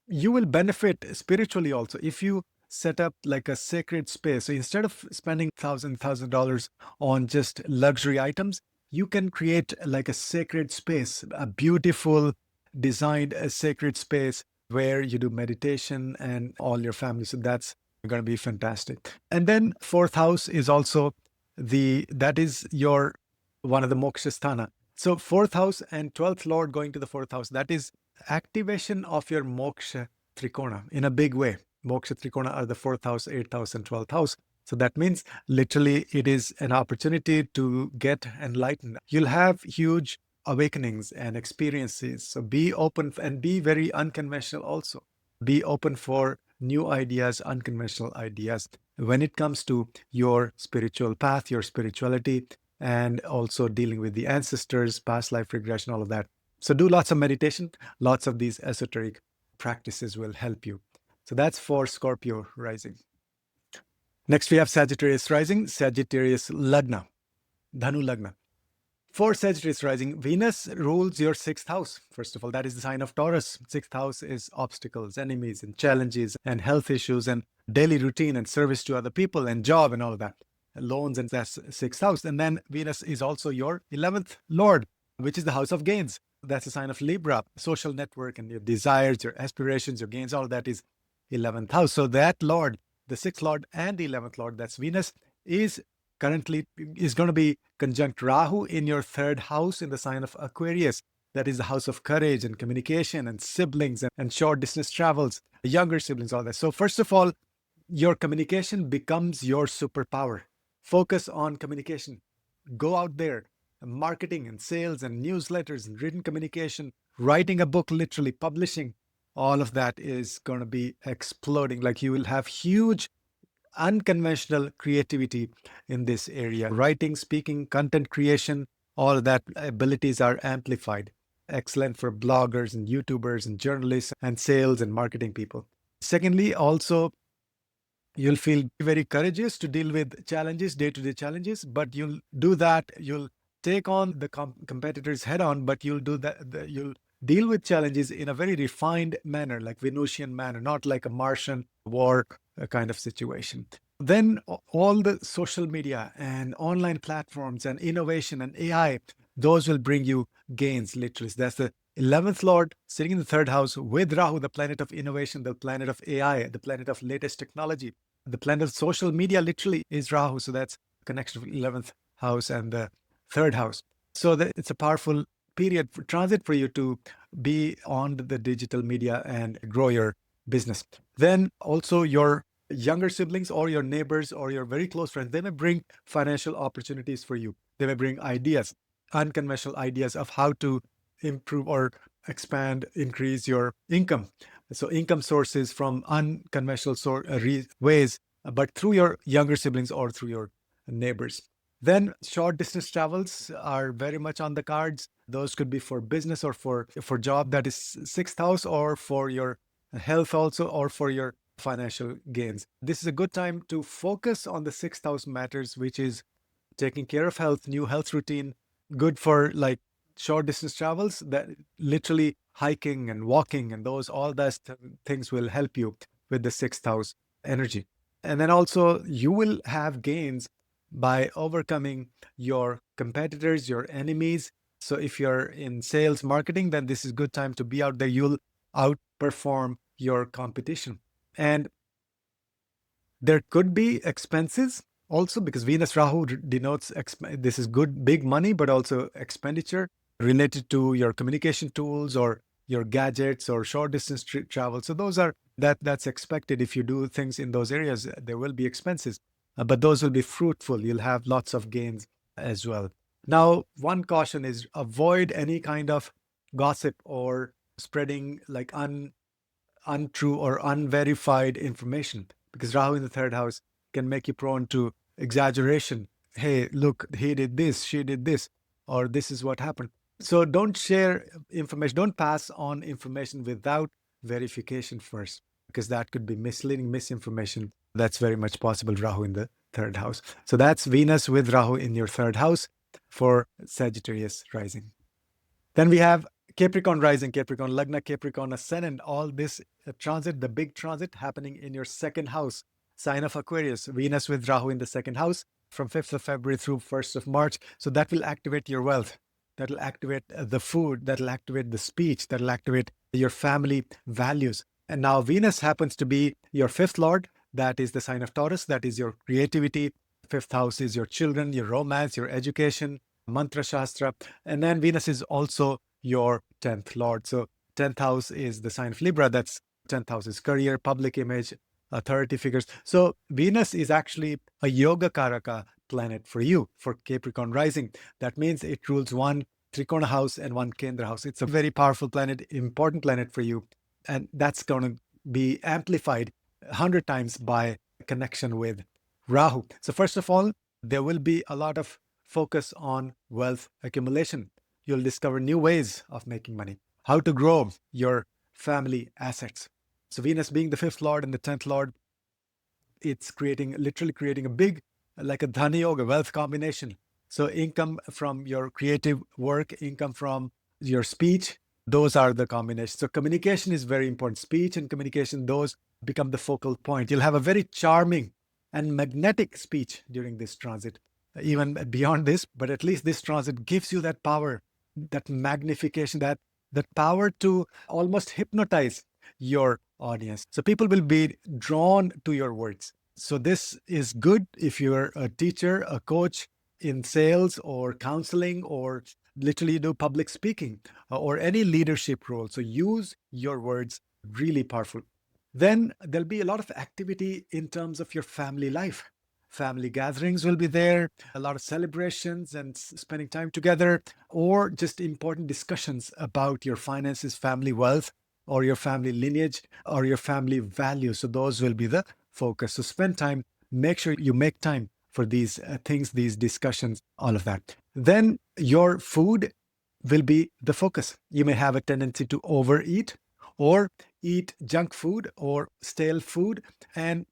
you will benefit spiritually also if you set up like a sacred space. So instead of spending $1,000 on just luxury items, you can create like a sacred space, a beautiful designed a sacred space where you do meditation and all your family. So that's going to be fantastic. And then fourth house is also that is your one of the moksha sthana. So fourth house and 12th lord going to the fourth house, that is activation of your moksha trikona in a big way. Moksha trikona are the fourth house, 8th house, and 12th house. So that means literally it is an opportunity to get enlightened. You'll have huge awakenings and experiences. So be open and be very unconventional also. Be open for new ideas, unconventional ideas when it comes to your spiritual path, your spirituality, and also dealing with the ancestors, past life regression, all of that. So do lots of meditation, lots of these esoteric practices will help you. So that's for Scorpio rising. Next, we have Sagittarius rising, Sagittarius lagna, Dhanu lagna. For Sagittarius rising, Venus rules your sixth house. First of all, that is the sign of Taurus. Sixth house is obstacles, enemies, and challenges, and health issues, and daily routine, and service to other people, and job, and all of that. Loans, and that's sixth house. And then Venus is also your 11th lord, which is the house of gains. That's a sign of Libra, social network, and your desires, your aspirations, your gains, all of that is 11th house. So that lord, the sixth lord and the 11th lord, that's Venus, is currently going to be conjunct Rahu in your third house in the sign of Aquarius. That is the house of courage and communication and siblings and short distance travels, younger siblings, all that. So first of all, your communication becomes your superpower. Focus on communication. Go out there, marketing and sales and newsletters and written communication, writing a book, literally publishing. All of that is going to be exploding. Like you will have huge unconventional creativity in this area. Writing, speaking, content creation, all of that abilities are amplified. Excellent for bloggers and YouTubers and journalists and sales and marketing people. Secondly, also, you'll feel very courageous to deal with challenges, day-to-day challenges, but you'll do that. You'll take on the competitors head on, but you'll do that. You'll deal with challenges in a very refined manner, like Venusian manner, not like a Martian war kind of situation. Then all the social media and online platforms and innovation and AI, those will bring you gains, literally. That's the 11th lord sitting in the third house with Rahu, the planet of innovation, the planet of AI, the planet of latest technology. The planet of social media literally is Rahu. So that's connection of 11th house and the third house. So it's a powerful period for transit for you to be on the digital media and grow your business. Then also your younger siblings or your neighbors or your very close friends, they may bring financial opportunities for you. They may bring ideas, unconventional ideas of how to improve or expand, increase your income. So income sources from unconventional ways, but through your younger siblings or through your neighbors. Then short distance travels are very much on the cards. Those could be for business or for job, that is sixth house, or for your health also, or for your financial gains. This is a good time to focus on the sixth house matters, which is taking care of health, new health routine, good for like short distance travels, that literally hiking and walking and all those things will help you with the sixth house energy. And then also you will have gains by overcoming your competitors, your enemies. So if you're in sales marketing, then this is a good time to be out there. You'll outperform your competition. And there could be expenses also, because Venus Rahu denotes this is good, big money, but also expenditure related to your communication tools or your gadgets or short distance travel. So those are that's expected. If you do things in those areas, there will be expenses, but those will be fruitful. You'll have lots of gains as well. Now, one caution is avoid any kind of gossip or spreading like untrue or unverified information, because Rahu in the third house can make you prone to exaggeration. Hey, look, he did this, she did this, or this is what happened. So don't share information, don't pass on information without verification first, because that could be misleading, misinformation. That's very much possible, Rahu in the third house. So that's Venus with Rahu in your third house for Sagittarius rising. Then we have Capricorn Rising, Capricorn Lagna, Capricorn Ascendant, all this transit, the big transit happening in your second house, sign of Aquarius, Venus with Rahu in the second house from 5th of February through 1st of March. So that will activate your wealth. That will activate the food, that will activate the speech, that will activate your family values. And now Venus happens to be your fifth lord. That is the sign of Taurus. That is your creativity. Fifth house is your children, your romance, your education, mantra shastra. And then Venus is also your 10th lord. So 10th house is the sign of Libra. That's 10th house is career, public image, authority figures. So Venus is actually a yoga karaka planet for you, for Capricorn Rising. That means it rules one Trikona house and one Kendra house. It's a very powerful planet, important planet for you. And that's going to be amplified 100 times by connection with Rahu. So first of all, there will be a lot of focus on wealth accumulation. You'll discover new ways of making money, how to grow your family assets. So Venus being the fifth lord and the 10th lord, it's literally creating a big, like a dhani yoga, wealth combination. So income from your creative work, income from your speech, those are the combinations. So communication is very important. Speech and communication, those become the focal point. You'll have a very charming and magnetic speech during this transit. Even beyond this, but at least this transit gives you that power, that magnification, that power to almost hypnotize your audience. So people will be drawn to your words. So this is good if you're a teacher, a coach in sales or counseling, or literally do public speaking or any leadership role. So use your words, really powerful. Then there'll be a lot of activity in terms of your family life. Family gatherings will be there, a lot of celebrations and spending time together, or just important discussions about your finances, family wealth, or your family lineage, or your family values. So those will be the focus. So spend time, make sure you make time for these things, these discussions, all of that. Then your food will be the focus. You may have a tendency to overeat or eat junk food or stale food, and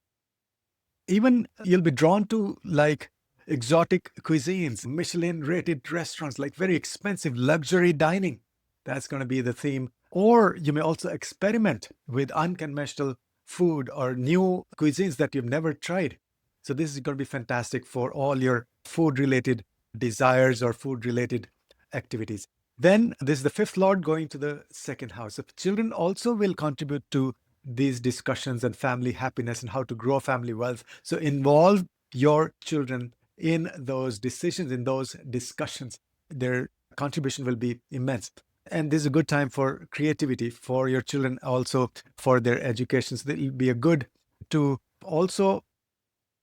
even you'll be drawn to like exotic cuisines, Michelin rated restaurants, like very expensive luxury dining. That's going to be the theme. Or you may also experiment with unconventional food or new cuisines that you've never tried. So this is going to be fantastic for all your food related desires or food related activities. Then this is the fifth lord going to the second house. So children also will contribute to these discussions and family happiness and how to grow family wealth. So involve your children in those decisions, in those discussions. Their contribution will be immense. And this is a good time for creativity for your children, also for their education. So it will be a good to also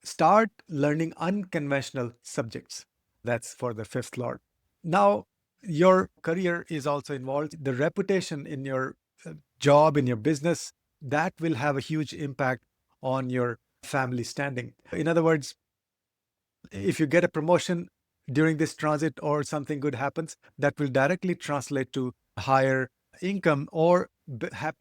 start learning unconventional subjects. That's for the fifth lord. Now, your career is also involved. The reputation in your job, in your business, that will have a huge impact on your family standing. In other words, if you get a promotion during this transit or something good happens, that will directly translate to higher income or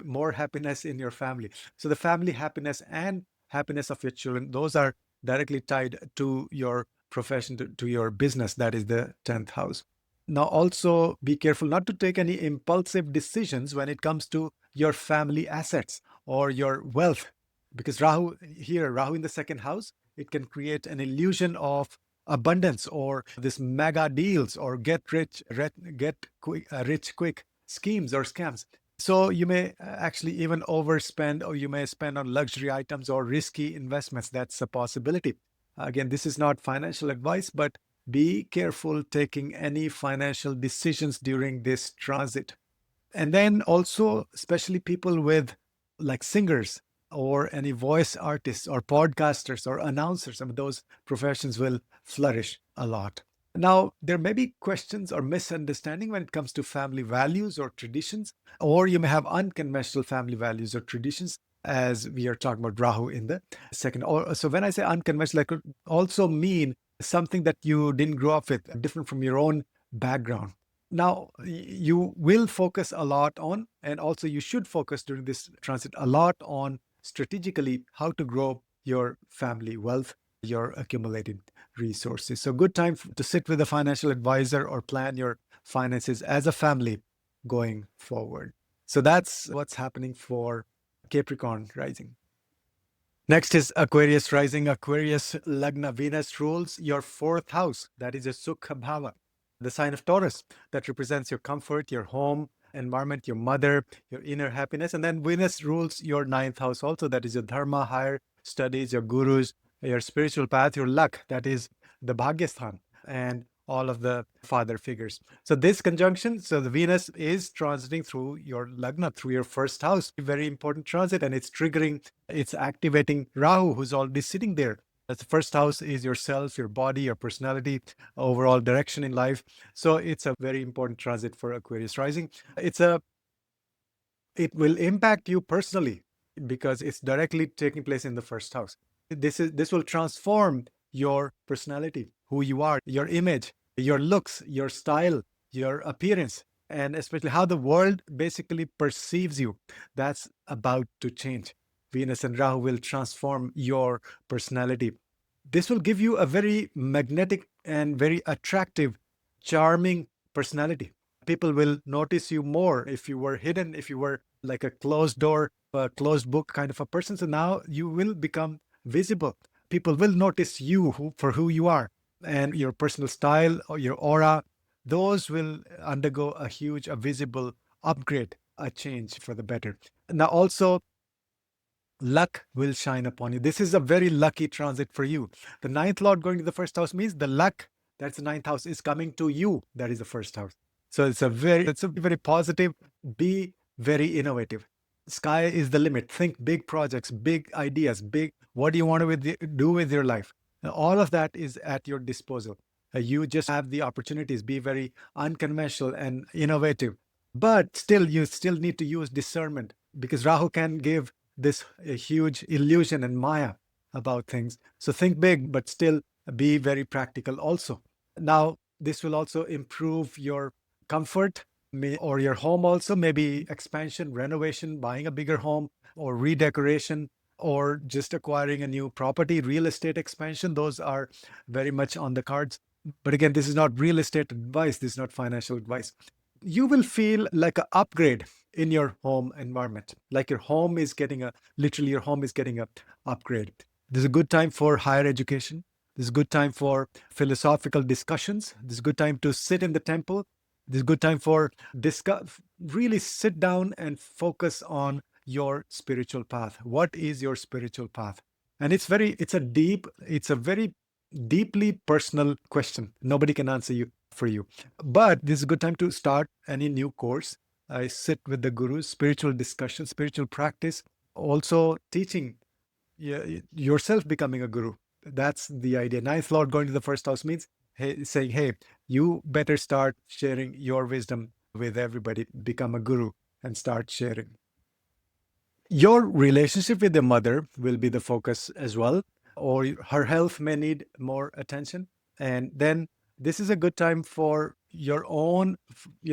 more happiness in your family. So the family happiness and happiness of your children, those are directly tied to your profession, to your business. That is the 10th house. Now, also be careful not to take any impulsive decisions when it comes to your family assets or your wealth, because Rahu in the second house, it can create an illusion of abundance or this mega deals or get rich quick schemes or scams. So you may actually even overspend, or you may spend on luxury items or risky investments. That's a possibility. Again, this is not financial advice, but be careful taking any financial decisions during this transit. And then also, especially people with like singers or any voice artists or podcasters or announcers, some of those professions will flourish a lot. Now, there may be questions or misunderstanding when it comes to family values or traditions, or you may have unconventional family values or traditions, as we are talking about Rahu in the second. So when I say unconventional, I could also mean something that you didn't grow up with, different from your own background. Now, you will focus a lot on, and also you should focus during this transit a lot on strategically how to grow your family wealth, your accumulated resources. So good time to sit with a financial advisor or plan your finances as a family going forward. So that's what's happening for Capricorn Rising. Next is Aquarius Rising. Aquarius Lagna. Venus rules your fourth house. That is a Sukha Bhava. The sign of Taurus that represents your comfort, your home, environment, your mother, your inner happiness. And then Venus rules your ninth house also. That is your Dharma, higher studies, your gurus, your spiritual path, your luck. That is the Bhagyasthan and all of the father figures. So this conjunction, so the Venus is transiting through your Lagna, through your first house. Very important transit, and it's triggering, it's activating Rahu, who's already sitting there. The first house is yourself, your body, your personality, overall direction in life. So it's a very important transit for Aquarius Rising. It will impact you personally because it's directly taking place in the first house. This will transform your personality, who you are, your image, your looks, your style, your appearance, and especially how the world basically perceives you. That's about to change. Venus and Rahu will transform your personality. This will give you a very magnetic and very attractive, charming personality. People will notice you more if you were hidden, if you were like a closed door, a closed book kind of a person. So now you will become visible. People will notice you for who you are, and your personal style or your aura. Those will undergo a visible upgrade, a change for the better. Now also, luck will shine upon you. This is a very lucky transit for you. The ninth lord going to the first house means the luck, that's the ninth house, is coming to you. That is the first house. So it's a very positive. Be very innovative. Sky is the limit. Think big projects, big ideas, big. What do you want to do with your life? All of that is at your disposal. You just have the opportunities. Be very unconventional and innovative. But still, you still need to use discernment because Rahu can give this huge illusion and maya about things. So think big, but still be very practical also. Now, this will also improve your comfort or your home also, maybe expansion, renovation, buying a bigger home or redecoration or just acquiring a new property, real estate expansion. Those are very much on the cards. But again, this is not real estate advice. This is not financial advice. You will feel like an upgrade in your home environment, like your home is getting literally your home is getting a upgrade. This is a good time for higher education. This is a good time for philosophical discussions. This is a good time to sit in the temple. This is a good time for really sit down and focus on your spiritual path. What is your spiritual path? And it's a very deeply personal question. Nobody can answer you for you. But this is a good time to start any new course. I sit with the gurus, spiritual discussion, spiritual practice, also teaching yourself becoming a guru. That's the idea. Ninth Lord going to the first house means saying, hey, you better start sharing your wisdom with everybody, become a guru and start sharing. Your relationship with the mother will be the focus as well, or her health may need more attention. And then this is a good time for your own,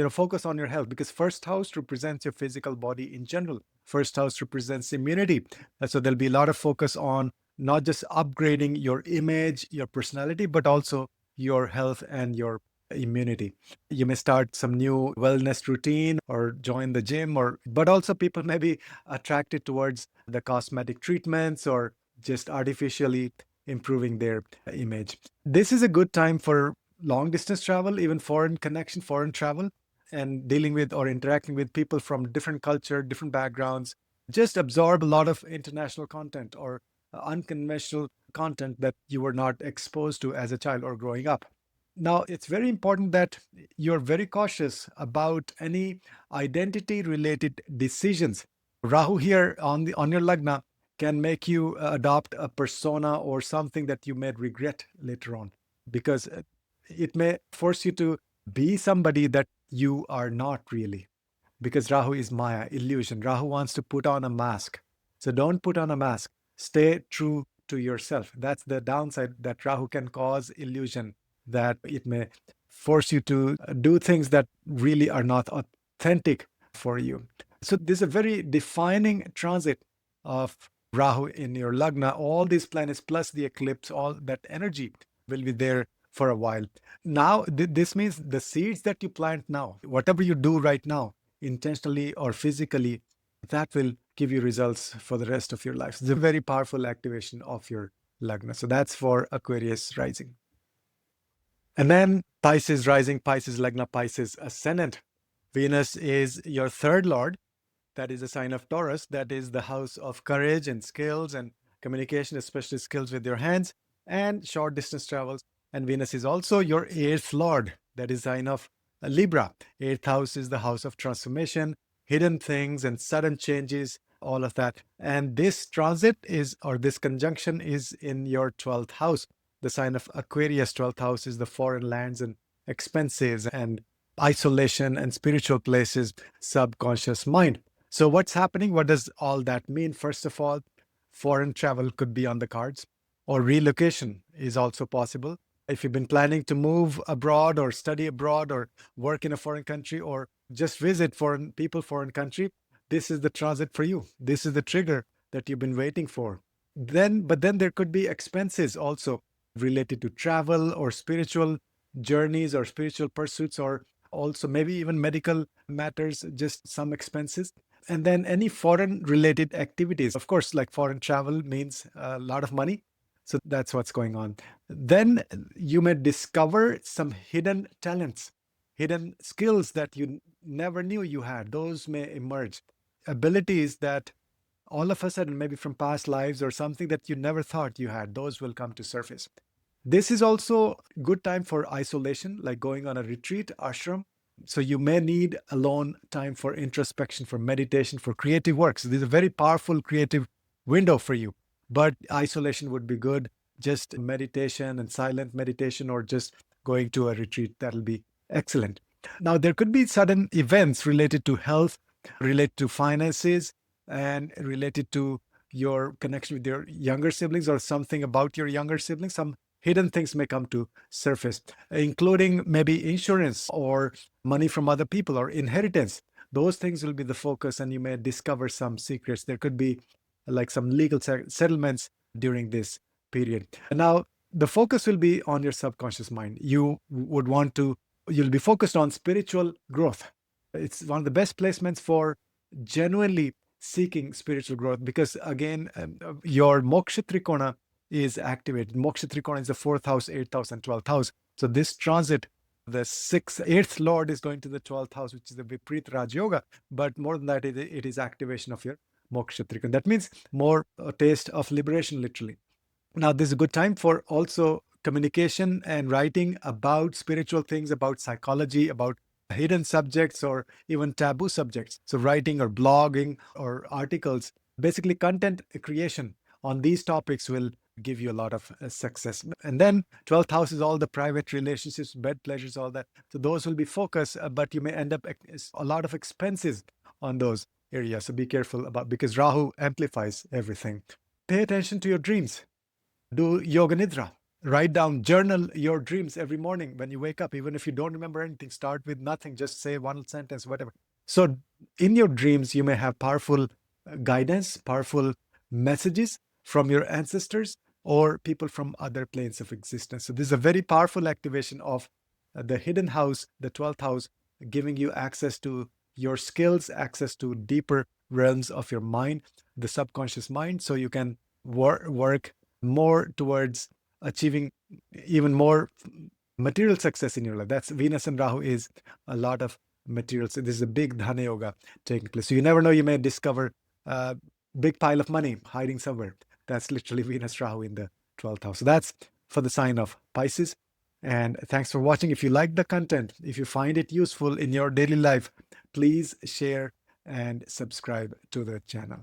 focus on your health because first house represents your physical body in general. First house represents immunity. So there'll be a lot of focus on not just upgrading your image, your personality, but also your health and your immunity. You may start some new wellness routine or join the gym, but also people may be attracted towards the cosmetic treatments or just artificially improving their image. This is a good time for long distance travel, even foreign connection, foreign travel, and dealing with or interacting with people from different culture, different backgrounds. Just absorb a lot of international content or unconventional content that you were not exposed to as a child or growing up. Now, it's very important that you're very cautious about any identity-related decisions. Rahu here on your Lagna can make you adopt a persona or something that you may regret later on, because it may force you to be somebody that you are not really. Because Rahu is Maya, illusion. Rahu wants to put on a mask. So don't put on a mask. Stay true to yourself. That's the downside, that Rahu can cause illusion, that it may force you to do things that really are not authentic for you. So this is a very defining transit of Rahu in your Lagna. All these planets plus the eclipse, all that energy will be there for a while. Now, this means the seeds that you plant now, whatever you do right now, intentionally or physically, that will give you results for the rest of your life. It's a very powerful activation of your Lagna. So that's for Aquarius rising. And then Pisces rising, Pisces Lagna, Pisces ascendant. Venus is your third lord. That is a sign of Taurus. That is the house of courage and skills and communication, especially skills with your hands and short distance travels. And Venus is also your eighth lord. That is a sign of Libra. Eighth house is the house of transformation, hidden things and sudden changes, all of that. And this transit is, or this conjunction is in your 12th house. The sign of Aquarius, 12th house, is the foreign lands and expenses and isolation and spiritual places, subconscious mind. So what's happening? What does all that mean? First of all, foreign travel could be on the cards, or relocation is also possible. If you've been planning to move abroad or study abroad or work in a foreign country or just visit foreign people, foreign country, this is the transit for you. This is the trigger that you've been waiting for. But then there could be expenses also related to travel or spiritual journeys or spiritual pursuits, or also maybe even medical matters, just some expenses. And then any foreign related activities. Of course, like foreign travel means a lot of money. So that's what's going on. Then you may discover some hidden talents, hidden skills that you never knew you had. Those may emerge. Abilities that all of a sudden, maybe from past lives or something that you never thought you had, those will come to surface. This is also a good time for isolation, like going on a retreat, ashram. So you may need alone time for introspection, for meditation, for creative works. This is a very powerful creative window for you. But isolation would be good. Just meditation and silent meditation, or just going to a retreat, that'll be excellent. Now, there could be sudden events related to health, related to finances, and related to your connection with your younger siblings, or something about your younger siblings. Some hidden things may come to surface, including maybe insurance or money from other people or inheritance. Those things will be the focus, and you may discover some secrets. There could be like some legal settlements during this period. Now, the focus will be on your subconscious mind. You'll be focused on spiritual growth. It's one of the best placements for genuinely seeking spiritual growth, because again, your moksha trikona is activated. Moksha trikona is the 4th house, 8th house, and 12th house. So this transit, the 8th lord is going to the 12th house, which is the Vipreet Raj Yoga. But more than that, it is activation of your moksha trikona. That means more a taste of liberation, literally. Now, this is a good time for also communication and writing about spiritual things, about psychology, about hidden subjects, or even taboo subjects. So writing or blogging or articles, basically content creation on these topics will give you a lot of success. And then 12th house is all the private relationships, bed pleasures, all that. So those will be focus, but you may end up a lot of expenses on those areas. So be careful about, because Rahu amplifies everything. Pay attention to your dreams. Do yoga nidra. Write down, journal your dreams every morning when you wake up. Even if you don't remember anything, start with nothing. Just say one sentence, whatever. So in your dreams, you may have powerful guidance, powerful messages from your ancestors or people from other planes of existence. So this is a very powerful activation of the hidden house, the 12th house, giving you access to your skills, access to deeper realms of your mind, the subconscious mind, so you can work more towards achieving even more material success in your life. That's Venus and Rahu is a lot of material. So this is a big Dhana Yoga taking place. So you never know, you may discover a big pile of money hiding somewhere. That's literally Venus Rahu in the 12th house. So that's for the sign of Pisces. And thanks for watching. If you like the content, if you find it useful in your daily life, please share and subscribe to the channel.